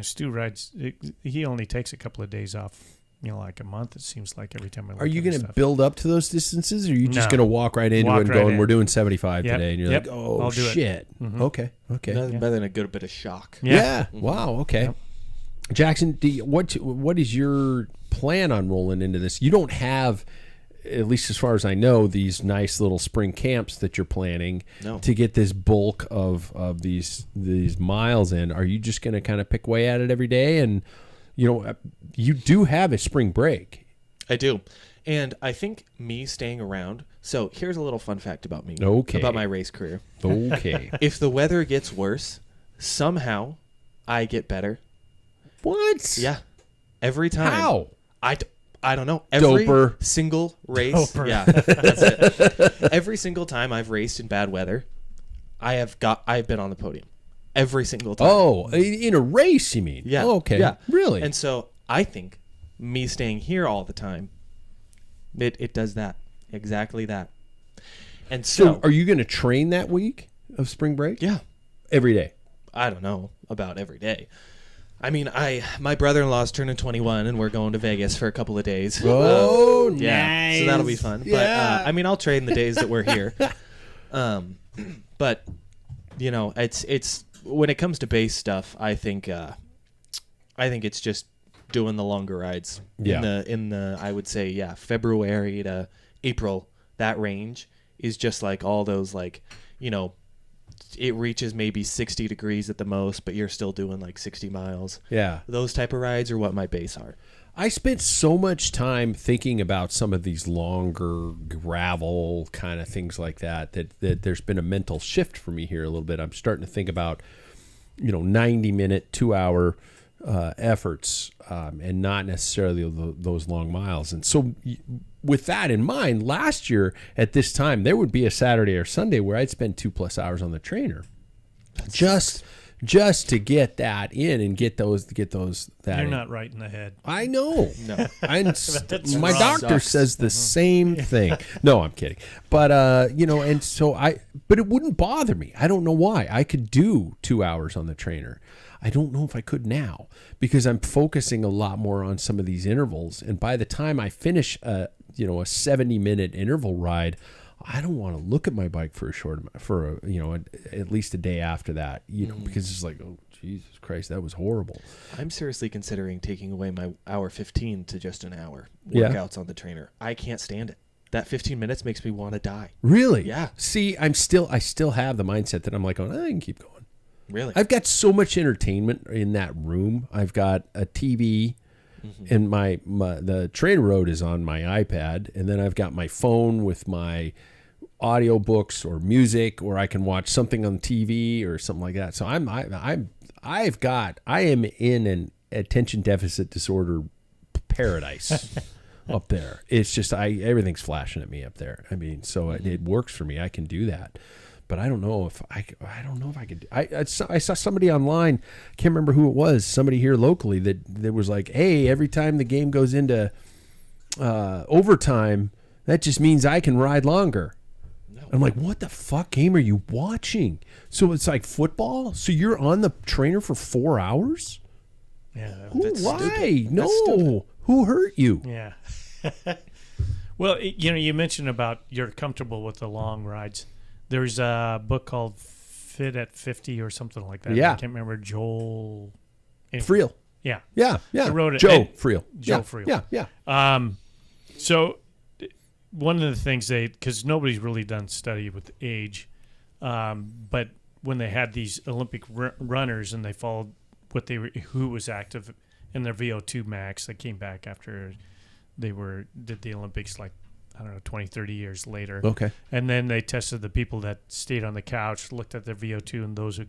Stu rides. He only takes a couple of days off. Like a month, it seems like every time I look Are you going to build up to those distances, or are you just going to walk right into it and right go, we're doing 75 Yep. today, and you're Yep. like, oh, I'll do shit. Mm-hmm. Okay. Nothing better than a good bit of shock. Yeah. Mm-hmm. Wow. Okay. Yep. Jackson, what is your plan on rolling into this? You don't have, at least as far as I know, these nice little spring camps that you're planning to get this bulk of these miles in. Are you just going to kind of pick away at it every day? And you do have a spring break. I do. And I think me staying around. So here's a little fun fact about me. Okay. About my race career. Okay. If the weather gets worse, somehow I get better. What? Yeah. Every time. How? I don't know. Every Doper. single race. Doper. Yeah. That's it. Every single time I've raced in bad weather, I've been on the podium. Every single time. Oh, in a race, you mean? Yeah. Oh, okay. Yeah. Really? And so I think me staying here all the time, it does that. Exactly that. And so are you going to train that week of spring break? Yeah. Every day? I don't know about every day. I mean, my brother-in-law's turning 21, and we're going to Vegas for a couple of days. Oh, nice. Yeah, so that'll be fun. Yeah. But I mean, I'll train the days that we're here. But it's when it comes to base stuff, I think it's just doing the longer rides. Yeah. In the I would say February to April, that range is just like all those it reaches maybe 60 degrees at the most, but you're still doing like 60 miles. Yeah. Those type of rides are what my base are. I spent so much time thinking about some of these longer gravel kind of things like that there's been a mental shift for me here a little bit. I'm starting to think about, 90-minute, 2-hour efforts and not necessarily those long miles. And so with that in mind, last year at this time, there would be a Saturday or Sunday where I'd spend 2+ hours on the trainer. Just to get that in and get those that You're in. not right in the head. I know. No. My doctor says the same thing. No, I'm kidding. But and so but it wouldn't bother me. I don't know why. I could do 2 hours on the trainer. I don't know if I could now because I'm focusing a lot more on some of these intervals. And by the time I finish a 70-minute interval ride, I don't want to look at my bike for at least a day after that, because it's like, oh, Jesus Christ, that was horrible. I'm seriously considering taking away my hour 15 to just an hour workouts on the trainer. I can't stand it. That 15 minutes makes me want to die. Really? Yeah. See, I still have the mindset that I'm like, I can keep going. Really? I've got so much entertainment in that room. I've got a TV. And the trainer road is on my iPad, and then I've got my phone with my audio books or music, or I can watch something on TV or something like that. So I am in an attention deficit disorder paradise up there. It's just everything's flashing at me up there. I mean, so it works for me. I can do that. But I don't know if I could. I saw somebody online. I can't remember who it was. Somebody here locally that was like, "Hey, every time the game goes into overtime, that just means I can ride longer." No. I'm like, "What the fuck game are you watching?" So it's like football. So you're on the trainer for 4 hours? Yeah. Why? Stupid. No. Who hurt you? Yeah. Well, you mentioned about you're comfortable with the long rides. There's a book called Fit at 50 or something like that. Yeah. I can't remember. Joel. Anyway. Friel. Yeah. Yeah. He wrote it. Joe Friel. Joe Friel. Yeah. So one of the things because nobody's really done study with age, but when they had these Olympic runners and they followed who was active in their VO2 max. They came back after they did the Olympics, like, I don't know, 20, 30 years later. Okay. And then they tested the people that stayed on the couch, looked at their VO2, and those who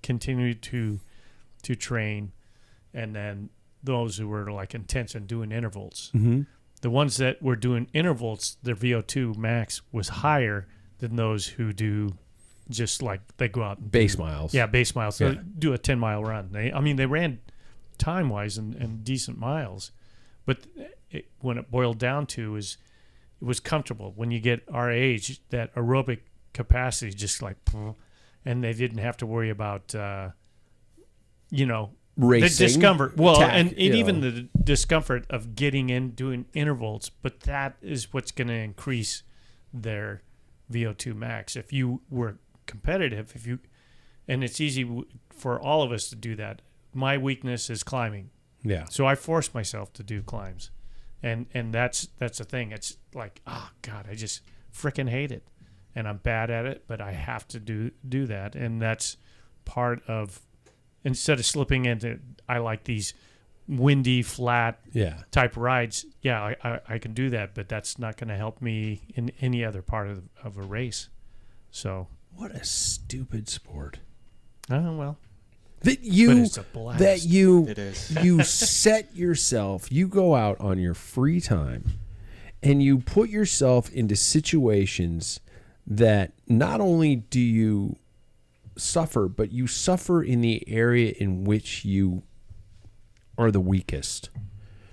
continued to train, and then those who were like intense and doing intervals. Mm-hmm. The ones that were doing intervals, their VO2 max was higher than those who do just like they go out and Base miles. Yeah, base miles. So Yeah. do a 10-mile run. They ran time-wise and decent miles, but when it boiled down to is it was comfortable. When you get our age, that aerobic capacity just like, and they didn't have to worry about, Racing. the discomfort. Well, tack, and you even know. the discomfort of getting in, doing intervals, but that is what's going to increase their VO2 max. If you were competitive, and it's easy for all of us to do that. My weakness is climbing. Yeah. So I force myself to do climbs. And that's the thing. It's like, oh God, I just freaking hate it. And I'm bad at it, but I have to do that. And that's part of, instead of slipping into, I like these windy, flat type rides. Yeah, I can do that, but that's not going to help me in any other part of a race. So. What a stupid sport. Oh, well. That But it's a blast. It is. You set yourself, you go out on your free time and you put yourself into situations that not only do you suffer, but you suffer in the area in which you are the weakest.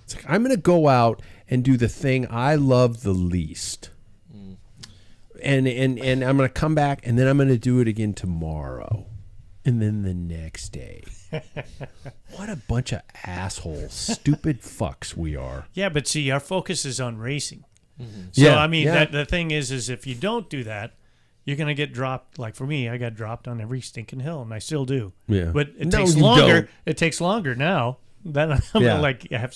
It's like, I'm going to go out and do the thing I love the least. And I'm going to come back and then I'm going to do it again tomorrow. And then the next day. What a bunch of assholes, stupid fucks we are. Yeah, but see, our focus is on racing. Mm-hmm. So, Yeah, I mean, yeah. the thing is if you don't do that, you're going to get dropped. Like for me, I got dropped on every stinking hill, and I still do. Yeah. But it No, takes you longer. don't. It takes longer now. Then I'm Yeah. like, I have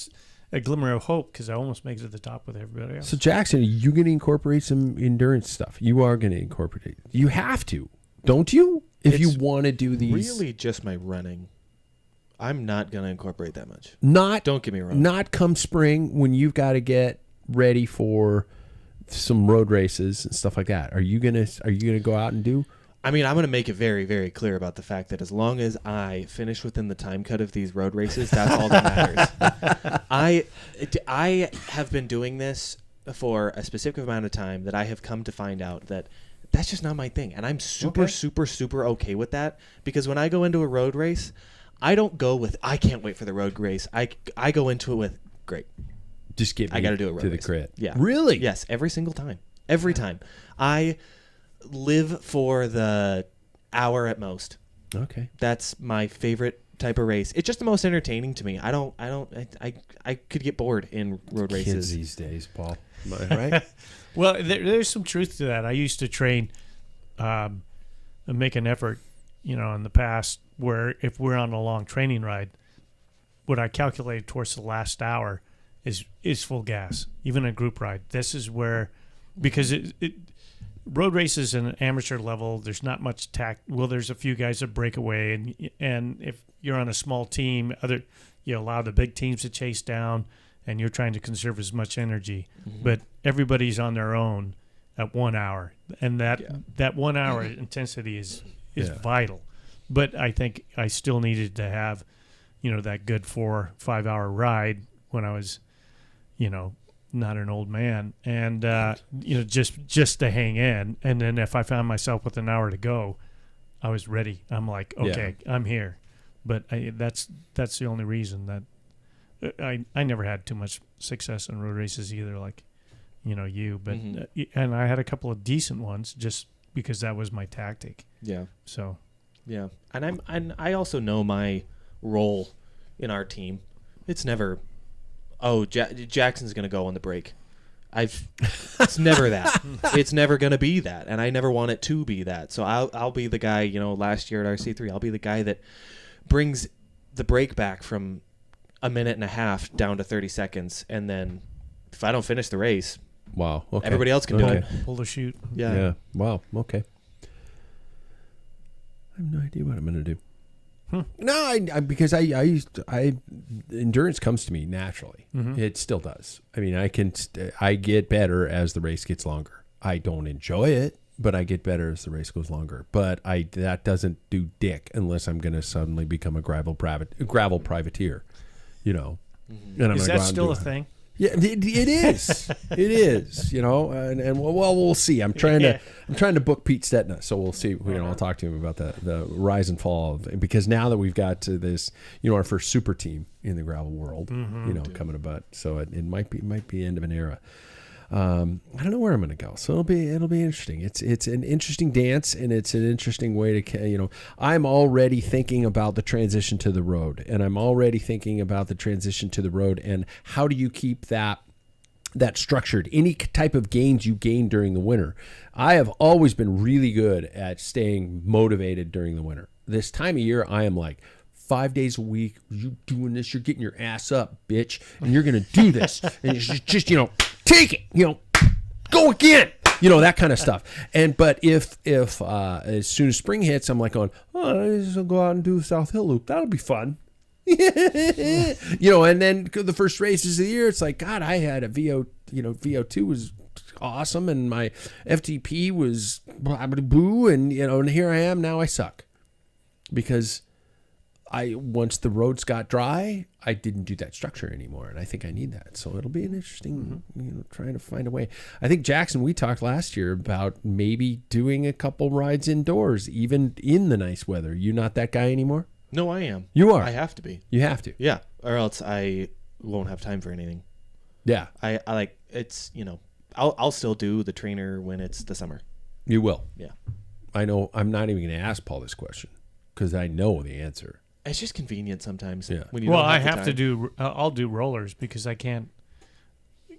a glimmer of hope because I almost make it to the top with everybody else. So, Jackson, are you going to incorporate some endurance stuff? You are going to incorporate it. You have to, don't you? If you It's want to do these. Really just my running. I'm not going to incorporate that much. Not, Don't get me wrong. not come spring when you've got to get ready for some road races and stuff like that. Are you gonna go out and do? I mean, I'm going to make it very, very clear about the fact that as long as I finish within the time cut of these road races, that's all that matters. I have been doing this for a specific amount of time that I have come to find out that that's just not my thing. And I'm super, super okay with that, because when I go into a road race, I don't go with, I can't wait for the road race. I go into it with, great. Just get me I got to do a road to the race. crit. Yeah. Really? Yes, every single time. Every time. I live for the hour at most. Okay. That's my favorite type of race. It's just the most entertaining to me. I could get bored in road Kids races. these days, Paul. Am I right? Well, there's some truth to that. I used to train and make an effort, in the past, where if we're on a long training ride, what I calculate towards the last hour is full gas, even a group ride. This is where, because road races in an amateur level, there's not much well, there's a few guys that break away, and if you're on a small team, you allow the big teams to chase down, and you're trying to conserve as much energy. Mm-hmm. But everybody's on their own at 1 hour, and that 1 hour intensity is vital. But I think I still needed to have, that good 4 or 5 hour ride when I was, not an old man, and just to hang in. And then if I found myself with an hour to go, I was ready. I'm like, okay, I'm here. But that's the only reason that I never had too much success in road races either, like you. But and I had a couple of decent ones just because that was my tactic. Yeah. So. Yeah. And I also know my role in our team. It's never, Jackson's going to go on the break. It's never that. It's never going to be that, and I never want it to be that. So I'll be the guy, last year at RC3, I'll be the guy that brings the break back from a minute and a half down to 30 seconds, and then if I don't finish the race, Wow. Okay. everybody else can do it. Pull the chute. Yeah. Wow. Okay. I have no idea what I'm going to do. No, because endurance comes to me naturally. It still does. I mean, I get better as the race gets longer. I don't enjoy it, but I get better as the race goes longer. But that doesn't do dick unless I'm going to suddenly become a gravel privateer, And I'm Is gonna that go still a out and thing? Yeah, it is. It is. And we'll see. I'm trying to book Pete Stetna, so we'll see. I'll talk to him about the rise and fall because now that we've got to this, our first super team in the gravel world, coming about. So it might be the end of an era. I don't know where I'm going to go, so it'll be interesting. It's an interesting dance, and it's an interesting way to I'm already thinking about the transition to the road, and and how do you keep that structured? Any type of gains you gain during the winter. I have always been really good at staying motivated during the winter. This time of year, I am like 5 days a week. You doing this? You're getting your ass up, bitch, and you're going to do this, and it's just take it, go again, that kind of stuff. But if as soon as spring hits, I'm like going, I just go out and do the South Hill Loop. That'll be fun. And then the first races of the year, it's like, God, I had a VO2 was awesome, and my FTP was blah, blah, boo, and here I am, now I suck. Because once the roads got dry, I didn't do that structure anymore, and I think I need that. So it'll be an interesting, trying to find a way. I think, Jackson, we talked last year about maybe doing a couple rides indoors, even in the nice weather. You not that guy anymore? No, I am. You are. I have to be. You have to. Yeah, or else I won't have time for anything. Yeah. I like it's, I'll still do the trainer when it's the summer. You will. Yeah. I know. I'm not even going to ask Paul this question because I know the answer. It's just convenient sometimes. Yeah. When you Well, don't I the have time. to do. I'll do rollers because I can't.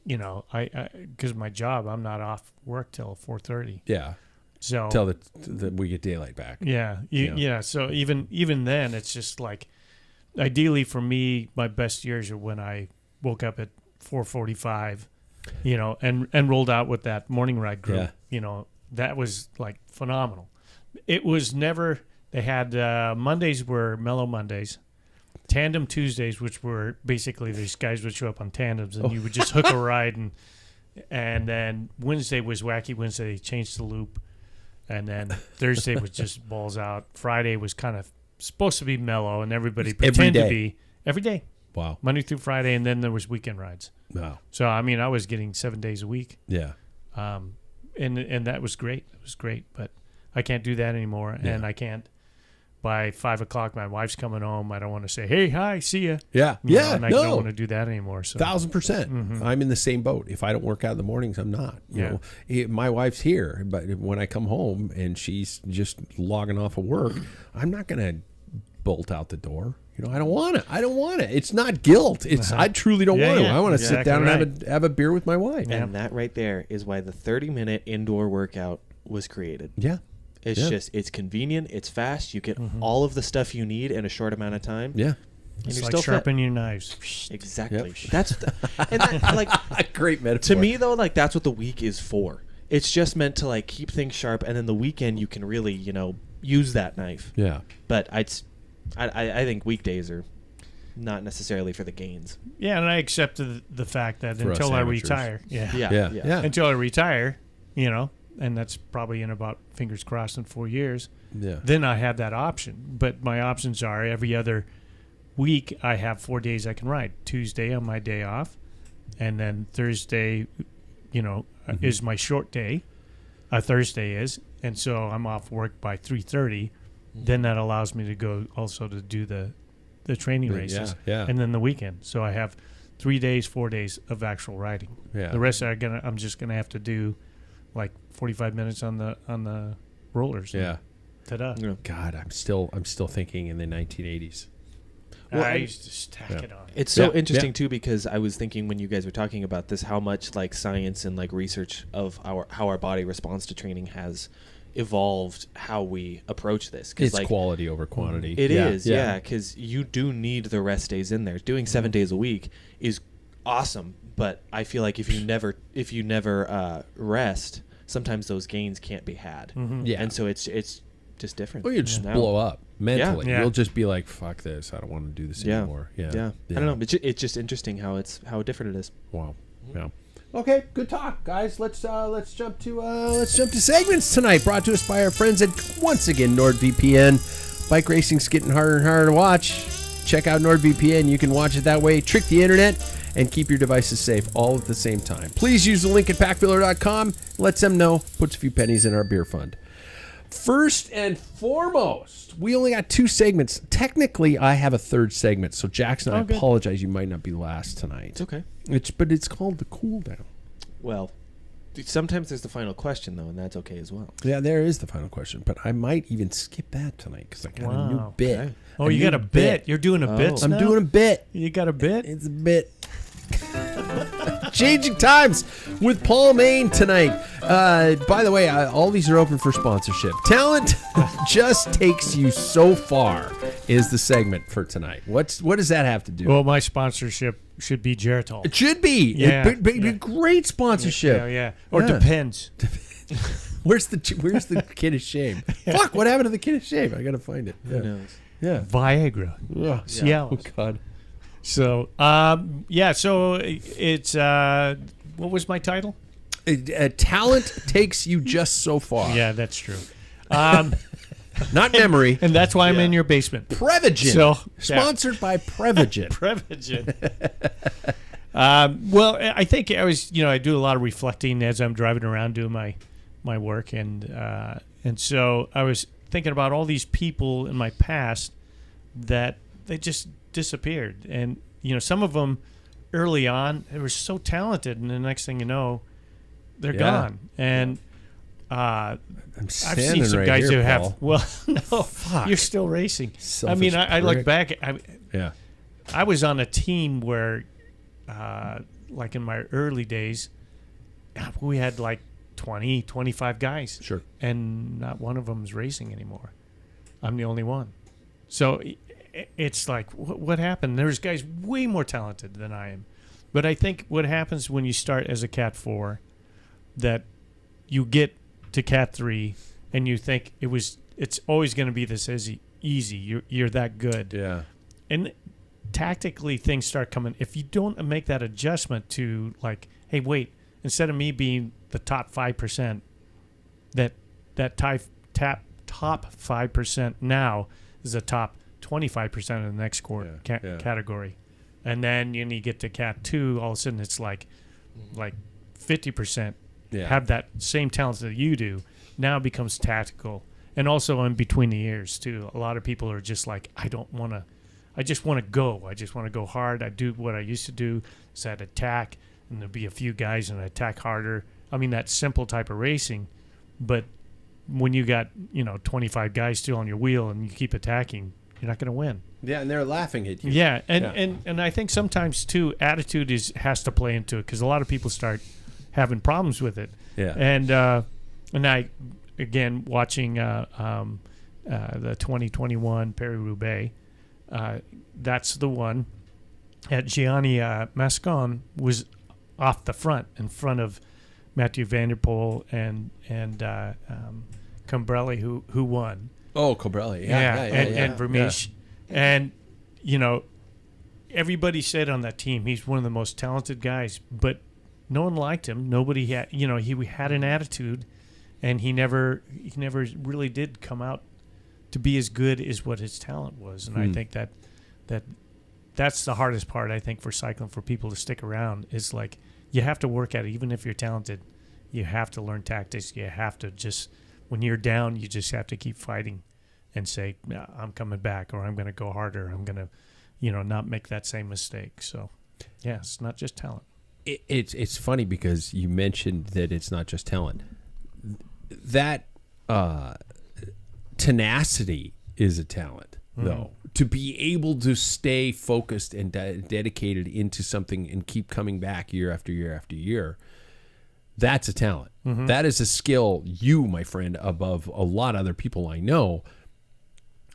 Because my job, I'm not off work till 4:30. Yeah. So Till we get daylight back. yeah, yeah. So even then, it's just like, ideally for me, my best years are when I woke up at 4:45, and rolled out with that morning ride group. Yeah. That was like phenomenal. It was never. They had Mondays were Mellow Mondays, Tandem Tuesdays, which were basically these guys would show up on tandems and you would just hook a ride, and then Wednesday was Wacky Wednesday. They changed the loop, and then Thursday was just balls out. Friday was kind of supposed to be mellow, and everybody pretended to be every day. Wow. Monday through Friday, and then there was weekend rides. Wow. So I mean, I was getting 7 days a week. Yeah. And that was great. It was great, but I can't do that anymore, and I can't. By 5 o'clock, my wife's coming home. I don't want to say, "Hey, hi, see ya." Yeah. And I don't want to do that anymore. So 1,000%. I'm in the same boat. If I don't work out in the mornings, I'm not. You know, my wife's here, but when I come home and she's just logging off of work, I'm not going to bolt out the door. I don't want it. I don't want it. It's not guilt. It's I truly don't want to. I want to sit down and have a beer with my wife. And that right there is why the 30-minute indoor workout was created. Yeah. It's convenient. It's fast. You get all of the stuff you need in a short amount of time. Yeah. And it's like sharpening your knives. Exactly. Yep. That's a great metaphor. To me, though, that's what the week is for. It's just meant to keep things sharp, and then the weekend you can really use that knife. Yeah. But I think weekdays are not necessarily for the gains. Yeah, and I accepted the fact that For until us I amateurs. retire, Yeah. until I retire, and that's probably in about, fingers crossed, in 4 years. Yeah. Then I have that option. But my options are every other week I have 4 days I can ride. Tuesday on my day off, and then Thursday, is my short day. Thursday is, and so I'm off work by 3:30. Then that allows me to go also to do the training races. Yeah. And then the weekend. So I have 3 days, 4 days of actual riding. Yeah. The rest I'm just gonna have to do like 45 minutes on the rollers. Yeah. Ta-da. Yeah. God, I'm still thinking in the 1980s. Well, I used to stack it on. It's so Yeah. interesting too, because I was thinking when you guys were talking about this, how much science and research of how our body responds to training has evolved how we approach this. It's quality over quantity. It is, because you do need the rest days in there. Doing 7 days a week is awesome, but I feel like if you never rest, sometimes those gains can't be had. Yeah. And so it's just different. Well, you just now. blow up. mentally. Yeah. You'll just be like, fuck this. I don't want to do this anymore. Yeah. I don't know. It's just interesting how different it is. Wow. Yeah. Okay, good talk, guys. Let's jump to segments tonight. Brought to us by our friends at once again NordVPN. Bike racing's getting harder and harder to watch. Check out NordVPN. You can watch it that way. Trick the internet and keep your devices safe all at the same time. Please use the link at packfiller.com. Let them know. Puts a few pennies in our beer fund. First and foremost, we only got 2 segments. Technically, I have a 3rd segment. So Jackson, I apologize. You might not be last tonight. It's okay. But it's called the cool down. Well, sometimes there's the final question, though, and that's okay as well. Yeah, there is the final question, but I might even skip that tonight because I got a new bit. Okay. Oh, you got a bit. You're doing a bit. I'm doing a bit. You got a bit? It's a bit. Changing times with Paul Main tonight. By the way, all these are open for sponsorship. Talent just takes you so far is the segment for tonight. What does that have to do? Well, my sponsorship should be Geritol. It should be. Yeah. It'd be great sponsorship. Yeah. Or Depends. Where's the kid of shame? Fuck, what happened to the kid of shame? I got to find it. Who knows? Yeah. Viagra. Yeah. Cialis. Oh, God. So, so it's, what was my title? Talent takes you just so far. Yeah, that's true. Not memory. And that's why I'm in your basement. Prevagen. So, Sponsored by Prevagen. Prevagen. Well, I think I was, I do a lot of reflecting as I'm driving around doing my work. And so I was thinking about all these people in my past that they just disappeared. And, some of them early on, they were so talented. And the next thing you know, they're gone. And I've seen some guys who have. Well, no, Fuck. You're still racing. Selfish I look prick. back. I was on a team where, like in my early days, we had like 20, 25 guys. Sure. And not one of them is racing anymore. I'm the only one. So it's like, what happened? There's guys way more talented than I am. But I think what happens when you start as a Cat 4, that you get to Cat 3 and you think it's always going to be this easy. You're that good. Yeah. And tactically things start coming. If you don't make that adjustment to like, hey, wait, instead of me being the top 5%, that top 5% now is the top 25% of the next category. And then you get to Cat 2, all of a sudden it's like 50% have that same talent that you do. Now it becomes tactical. And also in between the ears too. A lot of people are just like, I just want to go. I just want to go hard. I do what I used to do. So I'd attack, and there'd be a few guys and I'd attack harder. I mean, that simple type of racing. But when you got, 25 guys still on your wheel and you keep attacking, you're not going to win. Yeah, and they're laughing at you. Yeah, and I think sometimes too, attitude has to play into it, because a lot of people start having problems with it. Yeah. And I, again, watching the 2021 Paris-Roubaix, that's the one. Gianni Mascon was off the front, in front of Mathieu Van der Poel and Cambrelli, who won. Oh, Cambrelli. And Vermeersch. And, everybody said on that team he's one of the most talented guys, but no one liked him. Nobody had, he had an attitude, and he never really did come out to be as good as what his talent was. And I think that's the hardest part, I think, for cycling, for people to stick around, is like, you have to work at it. Even if you're talented, you have to learn tactics. You have to just, when you're down, you just have to keep fighting and say, I'm coming back, or I'm going to go harder. I'm going to, not make that same mistake. So, yeah, it's not just talent. It's funny because you mentioned that it's not just talent. That tenacity is a talent, though. To be able to stay focused and dedicated into something and keep coming back year after year after year, that's a talent. Mm-hmm. That is a skill you, my friend, above a lot of other people I know,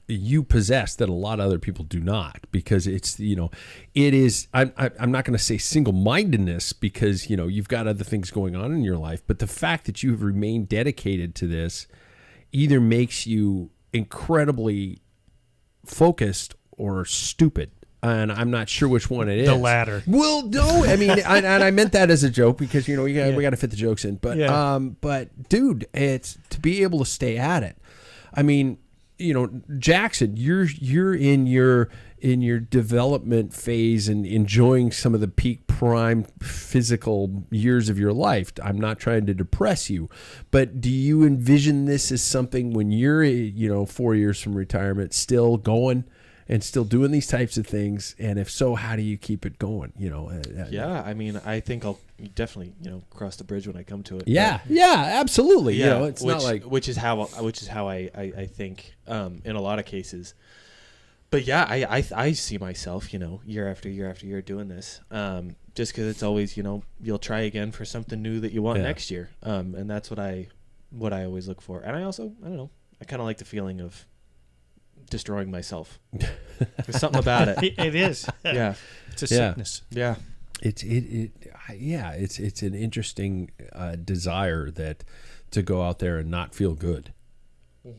you possess that a lot of other people do not, because it's, it is, I'm not going to say single-mindedness, because, you've got other things going on in your life, but the fact that you've remained dedicated to this either makes you incredibly focused or stupid. And I'm not sure which one it is. The latter. Well, no, I mean, and I meant that as a joke because we got to fit the jokes in. But but dude, it's to be able to stay at it. I mean, Jackson, you're in your development phase and enjoying some of the peak prime physical years of your life. I'm not trying to depress you, but do you envision this as something when you're 4 years from retirement still going and still doing these types of things? And if so, how do you keep it going? Yeah, I mean, I think I'll definitely, cross the bridge when I come to it. Yeah, absolutely. Yeah, it's not like which is how I think in a lot of cases. But yeah, I see myself, year after year after year doing this. Just because it's always, you'll try again for something new that you want next year. And that's what I always look for. And I also, I don't know, I kind of like the feeling of destroying myself. There's something about it. It is. Yeah. It's a sickness. Yeah. It's an interesting desire that to go out there and not feel good.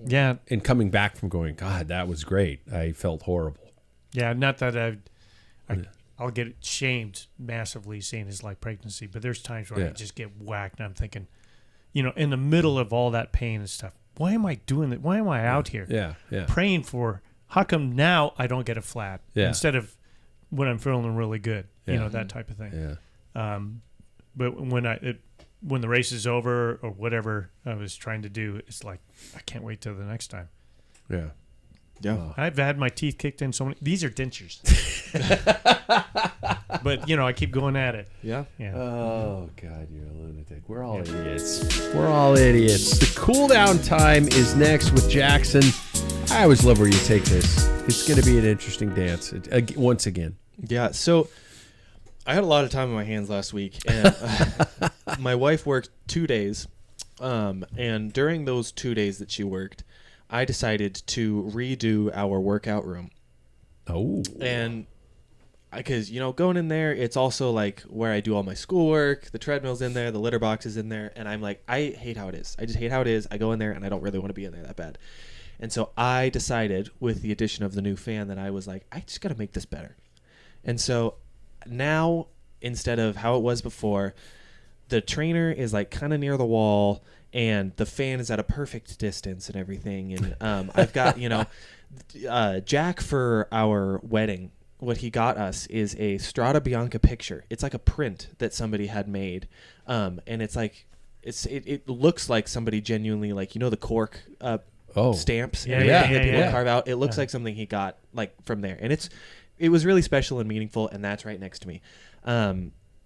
Yeah. And coming back from going, God, that was great. I felt horrible. Yeah, not that I'll get shamed massivly seeing his like pregnancy, but there's times where I just get whacked and I'm thinking, in the middle of all that pain and stuff, why am I doing that? Why am I out here? Yeah. Praying for, how come now I don't get a flat instead of when I'm feeling really good, that type of thing. Yeah. But when the race is over or whatever I was trying to do, it's like, I can't wait till the next time. Yeah. Yeah. I've had my teeth kicked in so many. These are dentures. But, I keep going at it. Yeah. Oh, God, you're a lunatic. We're all idiots. The cool down time is next with Jackson. I always love where you take this. It's going to be an interesting dance once again. Yeah. So I had a lot of time on my hands last week, and my wife worked 2 days. And during those 2 days that she worked, I decided to redo our workout room. Oh. And because, going in there, it's also like where I do all my schoolwork. The treadmill's in there, the litter box is in there. And I'm like, I hate how it is. I just hate how it is. I go in there and I don't really want to be in there that bad. And so I decided with the addition of the new fan that I was like, I just got to make this better. And so now, instead of how it was before, the trainer is like kind of near the wall and the fan is at a perfect distance and everything. And I've got, Jack for our wedding, what he got us is a Strada Bianca picture. It's like a print that somebody had made. And it's like, it looks like somebody genuinely, like, the cork stamps and everything that people carve out. It looks like something he got like from there. And it was really special and meaningful, and that's right next to me.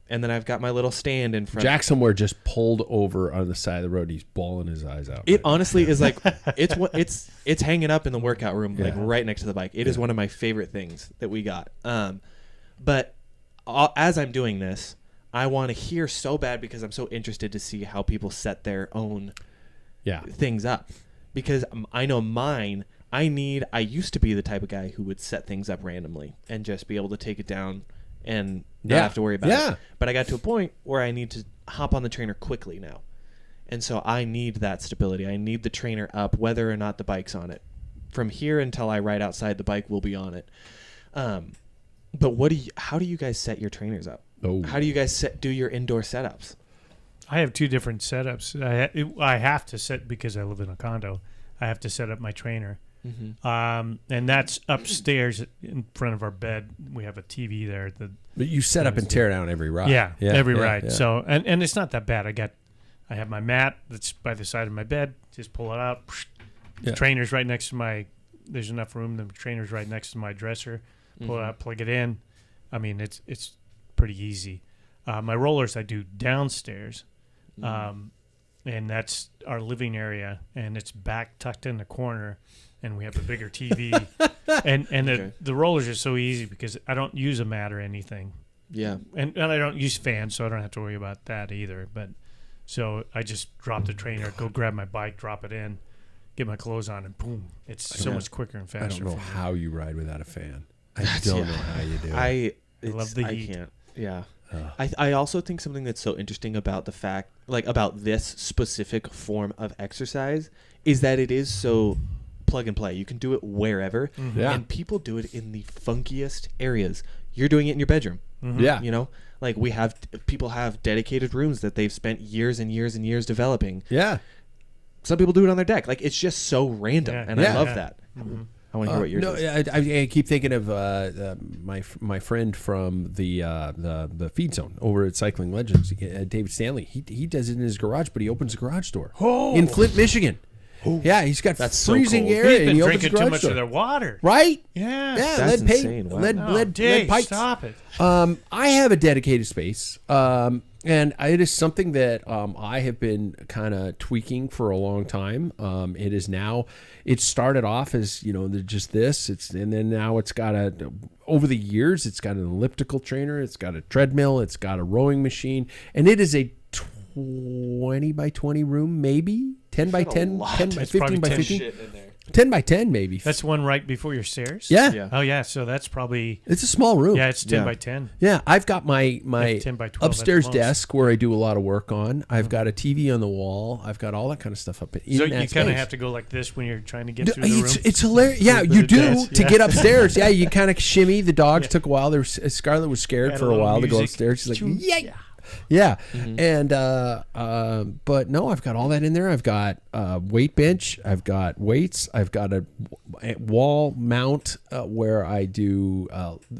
And then I've got my little stand in front. Jack somewhere just pulled over on the side of the road. He's bawling his eyes out. It honestly is like it's hanging up in the workout room, like right next to the bike. It is one of my favorite things that we got. But as I'm doing this, I want to hear so bad because I'm so interested to see how people set their own things up. Because I know mine. I used to be the type of guy who would set things up randomly and just be able to take it down and not have to worry about it. But I got to a point where I need to hop on the trainer quickly now. And so I need that stability. I need the trainer up whether or not the bike's on it. From here until I ride outside, the bike will be on it. But how do you guys set your trainers up? Oh. How do you guys do your indoor setups? I have two different setups. I have to set, because I live in a condo, I have to set up my trainer. Mm-hmm. And that's upstairs in front of our bed. We have a TV there. But you set up and tear down every ride. Every ride. Yeah. So and it's not that bad. I have my mat that's by the side of my bed. Just pull it out. The trainer's right next to there's enough room. The trainer's right next to my dresser. Pull it out, plug it in. I mean, it's pretty easy. My rollers I do downstairs. And that's our living area, and it's back tucked in the corner, and we have a bigger TV. and the rollers are so easy because I don't use a mat or anything. Yeah. And I don't use fans, so I don't have to worry about that either. But so I just drop the trainer, go grab my bike, drop it in, get my clothes on, and boom. It's so much quicker and faster. I don't know how you ride without a fan. I don't know how you do it. I love the heat. I can't. Yeah. I also think something that's so interesting about the fact, like about this specific form of exercise, is that it is so plug and play. You can do it wherever. Yeah. And people do it in the funkiest areas. You're doing it in your bedroom. Yeah. You know, like people have dedicated rooms that they've spent years and years and years developing. Yeah. Some people do it on their deck. Like, it's just so random, and I love that. I want to hear what yours is. I keep thinking of my friend from the feed zone over at Cycling Legends, David Stanley. He does it in his garage, but he opens a garage door in Flint, Michigan. Yeah, he's got freezing air, He's and been he opens a drinking garage too much door. of their water. Right? Yeah. Yeah, That's lead paint, insane. Wow. lead pipes. Stop it. I have a dedicated space, and it is something that I have been kind of tweaking for a long time. It started off as, just this, and then now it's got over the years, it's got an elliptical trainer, it's got a treadmill, it's got a rowing machine, and it is a 20 by 20 room, maybe 10 by 10, 10 by 15 by 15. 10 by 10 maybe. That's one right before your stairs? Yeah. Oh, yeah. So that's probably... It's a small room. Yeah, it's 10 by 10. Yeah, I've got my 10 by 12, upstairs that's most. desk where I do a lot of work on. I've got a TV on the wall. I've got all that kind of stuff up in So that you kind of space. have to go like this when you're trying to get through the room? It's hilarious. Yeah, With you the do desk, to yeah. get upstairs. Yeah, you kind of shimmy. The dogs took a while. Scarlett was scared Add for a a little while to go music. upstairs. She's like, Choo. yeah. Yeah. And but no, I've got all that in there. I've got weight bench, I've got weights, I've got a wall mount where I do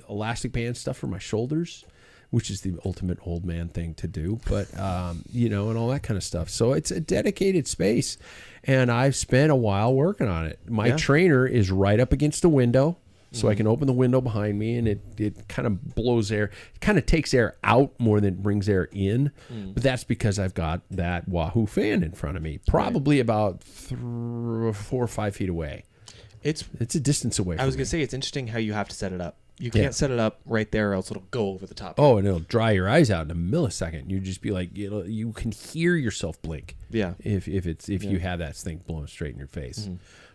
elastic band stuff for my shoulders, which is the ultimate old man thing to do, but and all that kind of stuff. So it's a dedicated space, and I've spent a while working on it. My trainer is right up against the window. So I can open the window behind me, and it kind of blows air. It kind of takes air out more than it brings air in. But that's because I've got that Wahoo fan in front of me, probably about 4 or 5 feet away. It's a distance away. I was going to say, it's interesting how you have to set it up. You can't set it up right there, or else it'll go over the top. Oh, and it'll dry your eyes out in a millisecond. You just be like, you can hear yourself blink. Yeah. If you have that thing blowing straight in your face.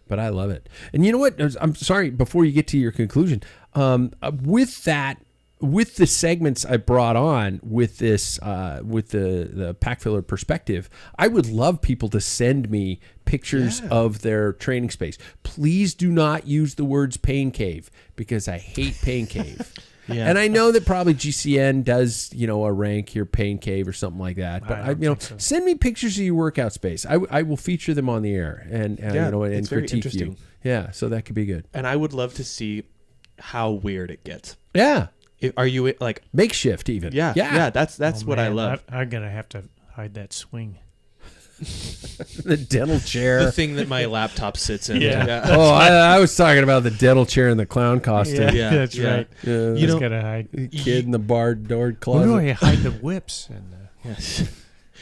But I love it. And you know what? I'm sorry, before you get to your conclusion, with the segments I brought on with this, with the Packfiller perspective, I would love people to send me pictures of their training space. Please do not use the words pain cave, because I hate pain cave. And I know that probably GCN does, a rank your pain cave or something like that. But send me pictures of your workout space. I will feature them on the air and and critique you. Yeah, so that could be good. And I would love to see how weird it gets. Yeah. Are you like makeshift even? Yeah. That's what I love. I'm gonna have to hide that swing. The dental chair. The thing that my laptop sits in. Yeah. Oh, I was talking about the dental chair and the clown costume. Yeah, that's right. You just gotta hide. Kid in the barred door closet. Where do I hide the whips and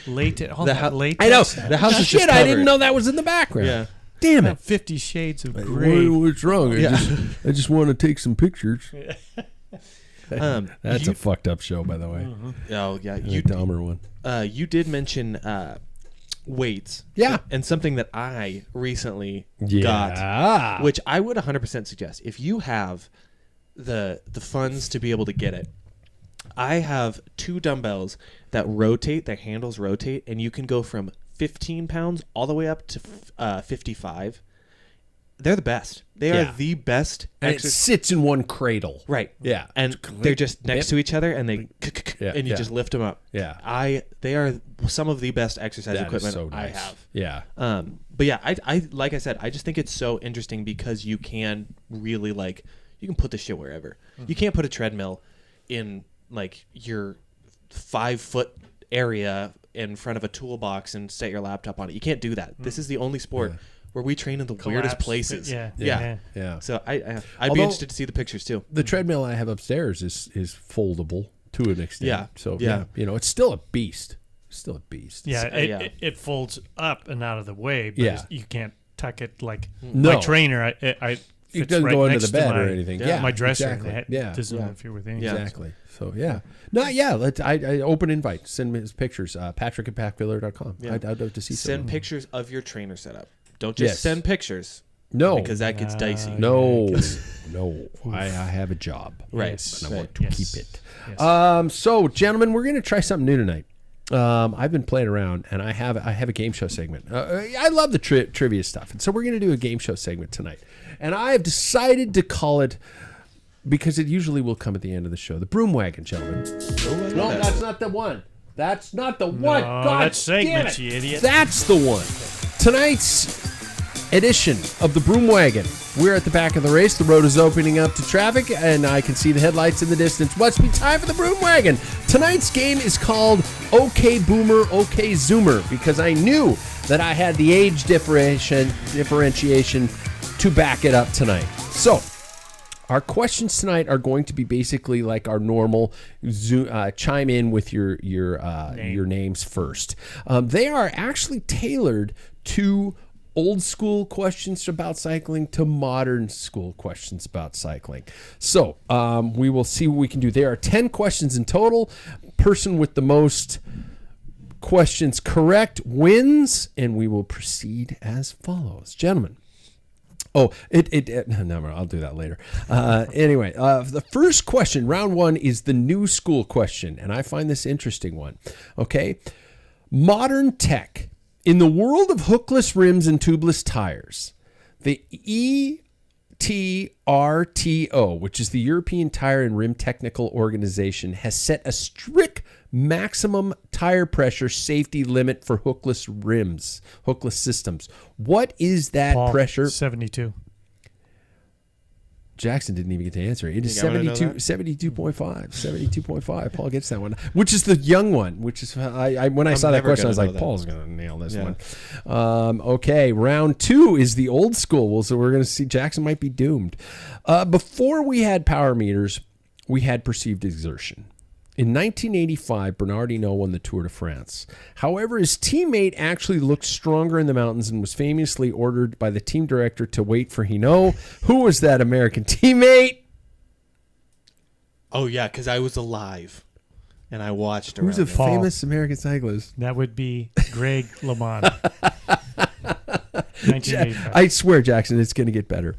latex? All that latex. I know. The house is just I didn't covered. know that was in the background. Yeah. Damn it. 50 Shades of Grey. What's wrong? I just want to take some pictures. That's a fucked up show, by the way. Oh yeah, You Dahmer one. You did mention weights. Yeah. And something that I recently got, which I would 100% suggest. If you have the funds to be able to get it, I have 2 dumbbells that rotate, their handles rotate, and you can go from 15 pounds all the way up to 55. They're the best. They are the best. And it sits in one cradle. Right. Yeah. And they're just next to each other, and they and you just lift them up. Yeah. They are some of the best exercise That equipment is so nice. I have. Yeah. But yeah, I like I said, I just think it's so interesting because you can really you can put this shit wherever. You can't put a treadmill in your 5-foot area in front of a toolbox and set your laptop on it. You can't do that. This is the only sport where we train in the weirdest places. Yeah. So I'd be interested to see the pictures too. The treadmill I have upstairs is foldable to an extent. Yeah. So it's still a beast. Still a beast. Yeah, it folds up and out of the way, but you can't tuck it like No. my trainer. It doesn't go under the next to bed or my- anything. my dresser. Exactly. It doesn't interfere with anything. Exactly. So I open invite. Send me his pictures. Patrick at packfiller.com. I'd love to see. Send pictures of your trainer setup. Don't just send pictures. No, because that gets dicey. No. I have a job. Right. And I want to keep it. Yes. So, gentlemen, we're going to try something new tonight. I've been playing around, and I have a game show segment. I love the trivia stuff, and so we're going to do a game show segment tonight. And I have decided to call it, because it usually will come at the end of the show, the Broom Wagon, gentlemen. No, that's not the one. That's not the one. God that's segment, you idiot. That's the one. Tonight's edition of the Broom Wagon. We're at the back of the race. The road is opening up to traffic, and I can see the headlights in the distance. Must be time for the Broom Wagon. Tonight's game is called OK Boomer, OK Zoomer, because I knew that I had the age differentiation to back it up tonight. So, our questions tonight are going to be basically like our normal chime in with your names first. They are actually tailored to old school questions about cycling to modern school questions about cycling. So we will see what we can do. There are 10 questions in total. Person with the most questions correct wins, and we will proceed as follows. Gentlemen. Oh, no, I'll do that later. Anyway, the first question, round one, is the new school question, and I find this interesting one. Okay, modern tech. In the world of hookless rims and tubeless tires, the ETRTO, which is the European Tire and Rim Technical Organization, has set a strict maximum tire pressure safety limit for hookless rims, hookless systems. What is that pressure? 72. Jackson didn't even get to answer. It is 72.5. Paul gets that one, which is the young one, which is when I saw that question, I was like, Paul's going to nail this one. Okay, round two is the old school. So we're going to see Jackson might be doomed. Before we had power meters, we had perceived exertion. In 1985, Bernard Hinault won the Tour de France. However, his teammate actually looked stronger in the mountains and was famously ordered by the team director to wait for Hinault. Who was that American teammate? Oh, yeah, because I was alive, and I watched around. Who's a famous American cyclist? That would be Greg LeMond. 1985. I swear, Jackson, it's going to get better.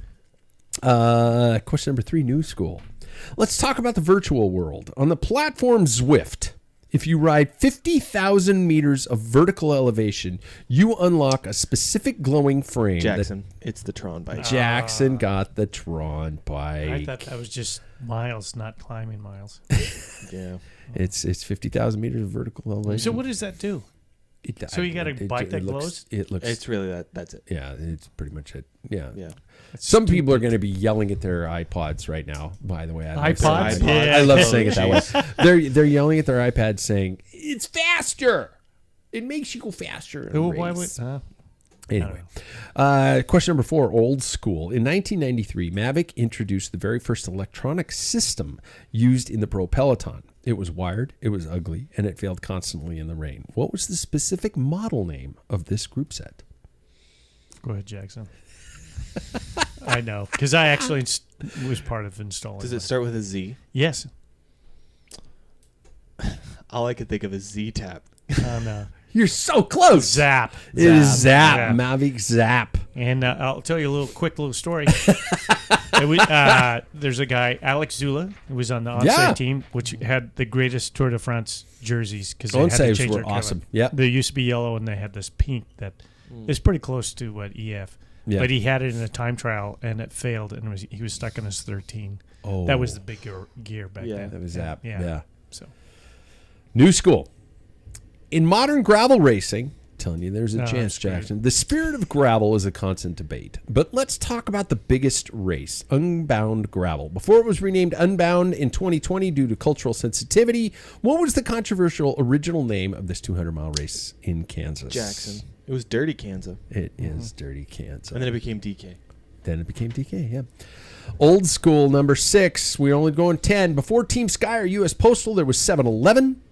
Question number 3, new school. Let's talk about the virtual world. On the platform Zwift, if you ride 50,000 meters of vertical elevation, you unlock a specific glowing frame. Jackson, it's the Tron bike. Jackson got the Tron bike. I thought that was just miles, not climbing miles. Yeah. It's 50,000 meters of vertical elevation. So what does that do? So you got a bike that glows? It's really that's it. Yeah, it's pretty much it. Yeah. That's Some people are going to be yelling at their iPods right now, by the way. iPods? Yeah. I love saying it that way. They're yelling at their iPads saying, it's faster. It makes you go faster. In a race. Anyway, question number 4, old school. In 1993, Mavic introduced the very first electronic system used in the pro peloton. It was wired, it was ugly, and it failed constantly in the rain. What was the specific model name of this group set? Go ahead, Jackson. I know, because I actually was part of installing. Does it start with a Z? Yes. All I could think of is Z-Tap. Oh, no. You're so close. Zap. It is Zap. Mavic Zap. And I'll tell you a quick little story. There's a guy, Alex Zula, who was on the onside team, which had the greatest Tour de France jerseys because they had to change their color. Awesome. Yeah, they used to be yellow, and they had this pink that is pretty close to what EF. Yeah. But he had it in a time trial, and it failed, and he was stuck in his 13. Oh, that was the big gear back then. That was Zap. Yeah. So, new school. In modern gravel racing, telling you there's a chance, Jackson. Great. The spirit of gravel is a constant debate. But let's talk about the biggest race, Unbound Gravel. Before it was renamed Unbound in 2020 due to cultural sensitivity, what was the controversial original name of this 200-mile race in Kansas? Jackson. It was Dirty Kansas. It is Dirty Kansas. And then it became DK. Yeah. Old school, number 6. We're only going 10. Before Team Sky or U.S. Postal, there was 7-Eleven.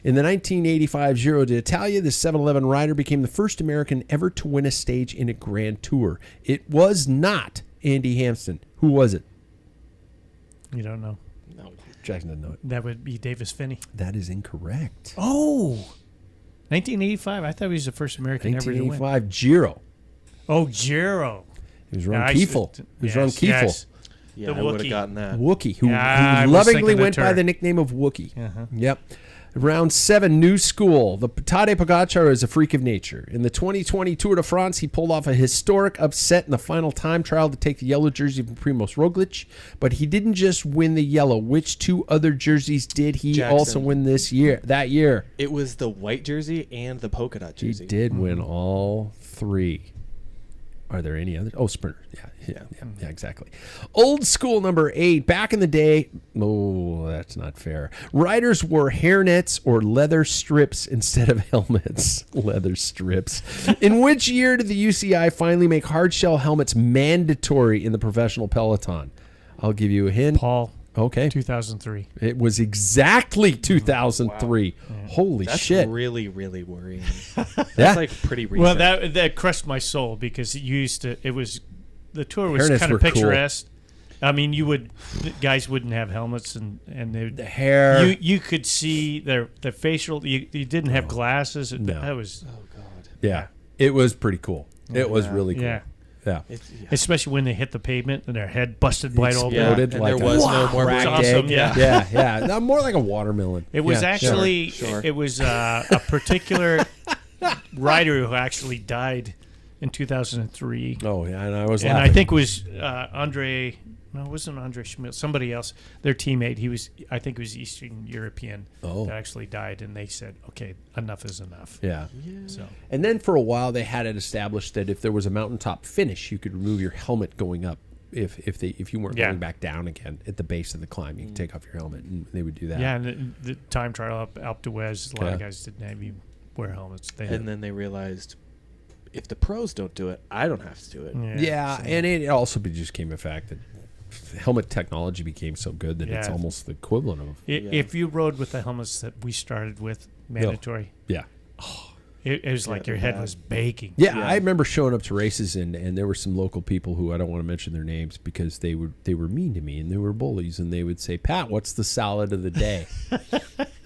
In the 1985 Giro d'Italia, the 7-Eleven rider became the first American ever to win a stage in a Grand Tour. It was not Andy Hampton. Who was it? You don't know. No. Jackson doesn't know it. That would be Davis Finney. That is incorrect. Oh, 1985. I thought he was the first American ever to win. 1985 Giro. Oh, Giro. He was Ron Kiefel. Yes. Yeah, I would have gotten that. Wookie, who lovingly went by the nickname of Wookie. Uh-huh. Yep. Round 7, new school. The Tadej Pogacar is a freak of nature. In the 2020 Tour de France, he pulled off a historic upset in the final time trial to take the yellow jersey from Primož Roglic. But he didn't just win the yellow. Which 2 other jerseys did he also win that year? It was the white jersey and the polka dot jersey. He did win all 3. Are there any others? Oh, Sprinter. Yeah, exactly. Old school number 8. Back in the day, that's not fair. Riders wore hairnets or leather strips instead of helmets. Leather strips. In which year did the UCI finally make hardshell helmets mandatory in the professional peloton? I'll give you a hint. Paul. Okay. 2003. It was exactly 2003. Wow. Holy shit. That's really, really worrying. That's Yeah. like pretty recent. Well, that crushed my soul because the tour was Hairnets kind were of picturesque. Cool. I mean, guys wouldn't have helmets and the hair. You could see their facial. You didn't have glasses. No. That was. Oh God. Yeah. It was pretty cool. It was really cool. Yeah. Yeah. Especially when they hit the pavement and their head busted wide open. Exploded and like there was no more cracked awesome, egg. yeah. Yeah. No, more like a watermelon. It was Yeah, actually sure. it was a particular rider who actually died in 2003. Oh, yeah, and I was And laughing. I think it was Andre. No, it wasn't Andre Schmidt. Somebody else, their teammate. I think he was Eastern European. Oh. That actually died, and they said, "Okay, enough is enough." Yeah. So And then for a while they had it established that if there was a mountaintop finish, you could remove your helmet going up. If you weren't going back down again at the base of the climb, you could take off your helmet, and they would do that. yeah, and the time trial up Alpe d'Huez, a lot of guys didn't have you wear helmets. And then they realized, if the pros don't do it, I don't have to do it. Yeah, and it also just came a fact that helmet technology became so good that it's almost the equivalent of. If you rode with the helmets that we started with, mandatory. Yeah. It was like your head was baking. Yeah, I remember showing up to races and there were some local people who I don't want to mention their names because they were mean to me and they were bullies and they would say, "Pat, what's the salad of the day?"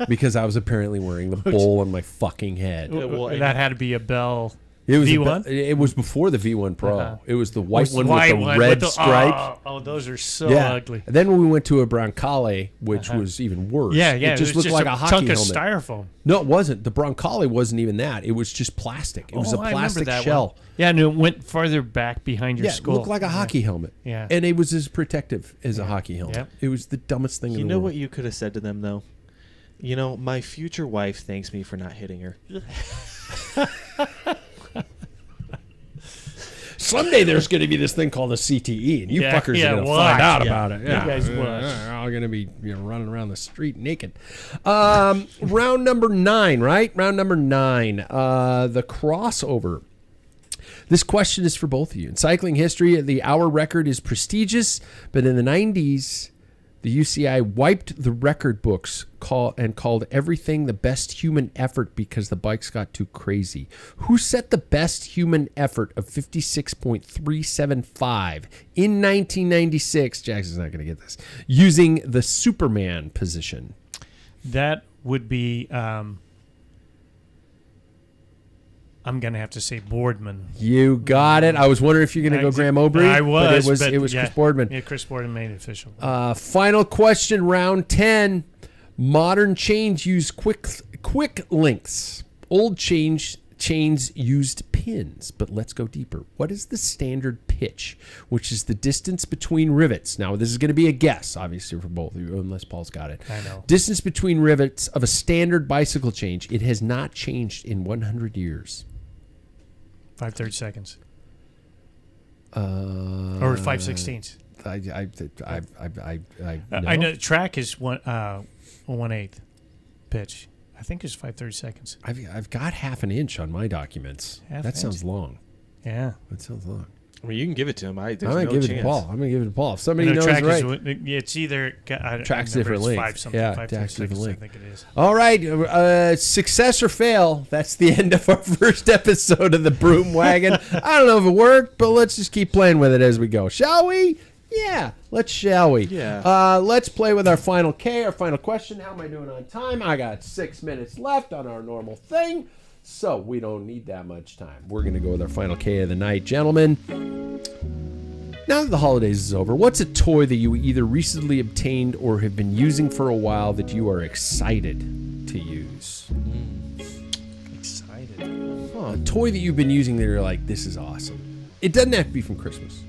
Because I was apparently wearing the bowl on my fucking head. That had to be a Bell. It was V1? It was before the V1 Pro. Uh-huh. It was the white one White with the one red with stripe. Oh, those are so ugly. And then when we went to a Broncale, which was even worse. Yeah, It just looked like a hockey chunk helmet. of styrofoam. No, it wasn't. The Broncale wasn't even that. It was just plastic. It was a I remember plastic that shell. one. Yeah, and it went farther back behind your Yeah, skull. it looked like a hockey helmet. Yeah. And it was as protective as a hockey helmet. Yep. It was the dumbest thing in You the know world. what you could have said to them, though? You know, my future wife thanks me for not hitting her. Someday there's going to be this thing called a CTE, and you fuckers are going to watch. find out Yeah. about it. You guys watch. You're all going to be running around the street naked. Round number 9, right? Round number 9. The crossover. This question is for both of you. In cycling history, the hour record is prestigious, but in the 90s, the UCI wiped the record books and called everything the best human effort because the bikes got too crazy. Who set the best human effort of 56.375 in 1996? Jackson's not going to get this. Using the Superman position. That would be, I'm going to have to say Boardman. You got it. I was wondering if you're going to go Graham Obrey. I was. But it was Chris Boardman. Yeah, Chris Boardman made it official. Final question, round 10. Modern chains use quick links. Old chains used pins, but let's go deeper. What is the standard pitch, which is the distance between rivets? Now, this is going to be a guess, obviously, for both of you, unless Paul's got it. I know. Distance between rivets of a standard bicycle change. It has not changed in 100 years. 5/30 seconds. Or Or 5/16. I know track is 1/8 pitch. I think it's 5/30 seconds. I've got half an inch on my documents. Half that inch? sounds long. Yeah. That sounds long. I mean, you can give it to him. There's I'm gonna no give it chance. to Paul. I'm gonna give it to Paul. If somebody And knows track right. it's either Track's I remember different it's length. 5 something. Yeah, 5 track's different seconds, I length. think it is. All right, success or fail. That's the end of our first episode of the Broom Wagon. I don't know if it worked, but let's just keep playing with it as we go, shall we? Yeah, shall we? Yeah. Let's play with our final K, our final question. How am I doing on time? I got 6 minutes left on our normal thing, so we don't need that much time. We're going to go with our final K of the night. Gentlemen, now that the holidays is over, what's a toy that you either recently obtained or have been using for a while that you are excited to use? Excited. A toy that you've been using that you're like, this is awesome. It doesn't have to be from Christmas.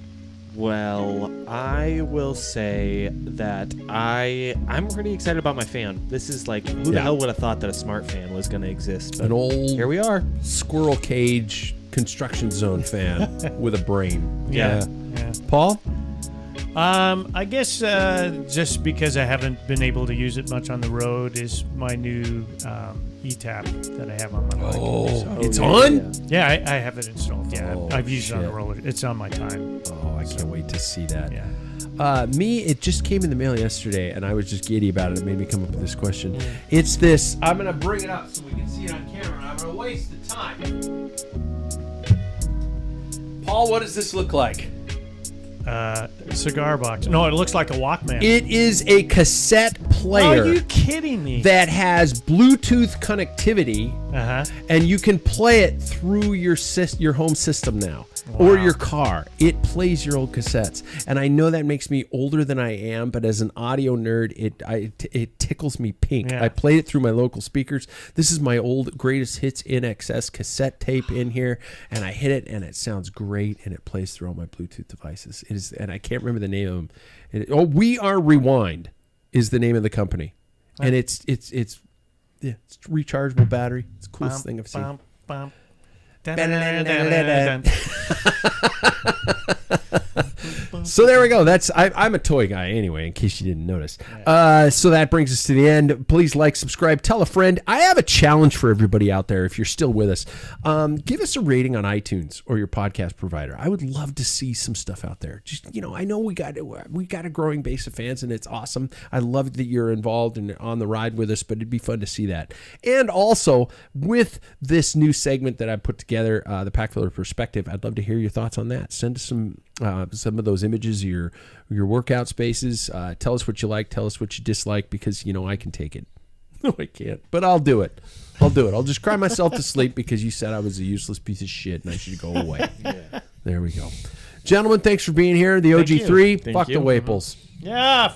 Well, I will say that I'm pretty excited about my fan. This is like, who the hell would have thought that a smart fan was going to exist? But an old here we are. Squirrel cage construction zone fan with a brain. Yeah. Paul? I guess just because I haven't been able to use it much on the road is my new e-tap that I have on my bike. Oh, it's on? Yeah, I have it installed. Yeah, Oh, I've used it on the shit. roller. It's on my time. Oh, I can't wait to see that. Yeah. It just came in the mail yesterday, and I was just giddy about it. It made me come up with this question. It's this. I'm going to bring it up so we can see it on camera, and I'm going to waste the time. Paul, what does this look like? Cigar box. No, it looks like a Walkman. It is a cassette player. Are you kidding me? That has Bluetooth connectivity, and you can play it through your home system now, or your car. It plays your old cassettes, and I know that makes me older than I am, but as an audio nerd, it tickles me pink. Yeah. I played it through my local speakers. This is my old Greatest Hits in XS cassette tape in here, and I hit it, and it sounds great, and it plays through all my Bluetooth devices. It is, and I can't remember the name of them. We Are Rewind is the name of the company, and it's rechargeable battery. It's the coolest thing I've seen. So there we go. I'm a toy guy anyway, in case you didn't notice. So that brings us to the end. Please like, subscribe, tell a friend. I have a challenge for everybody out there. If you're still with us, give us a rating on iTunes or your podcast provider. I would love to see some stuff out there. Just, I know we got a growing base of fans, and it's awesome. I love that you're involved and on the ride with us, but it'd be fun to see that. And also with this new segment that I put together, the Packfiller Perspective, I'd love to hear your thoughts on that. Send us some of those images of your workout spaces. Tell us what you like. Tell us what you dislike, because I can take it. No, I can't, but I'll do it. I'll just cry myself to sleep because you said I was a useless piece of shit and I should go away. There we go. Gentlemen, thanks for being here. The OG3. Fuck the Waples. Yeah.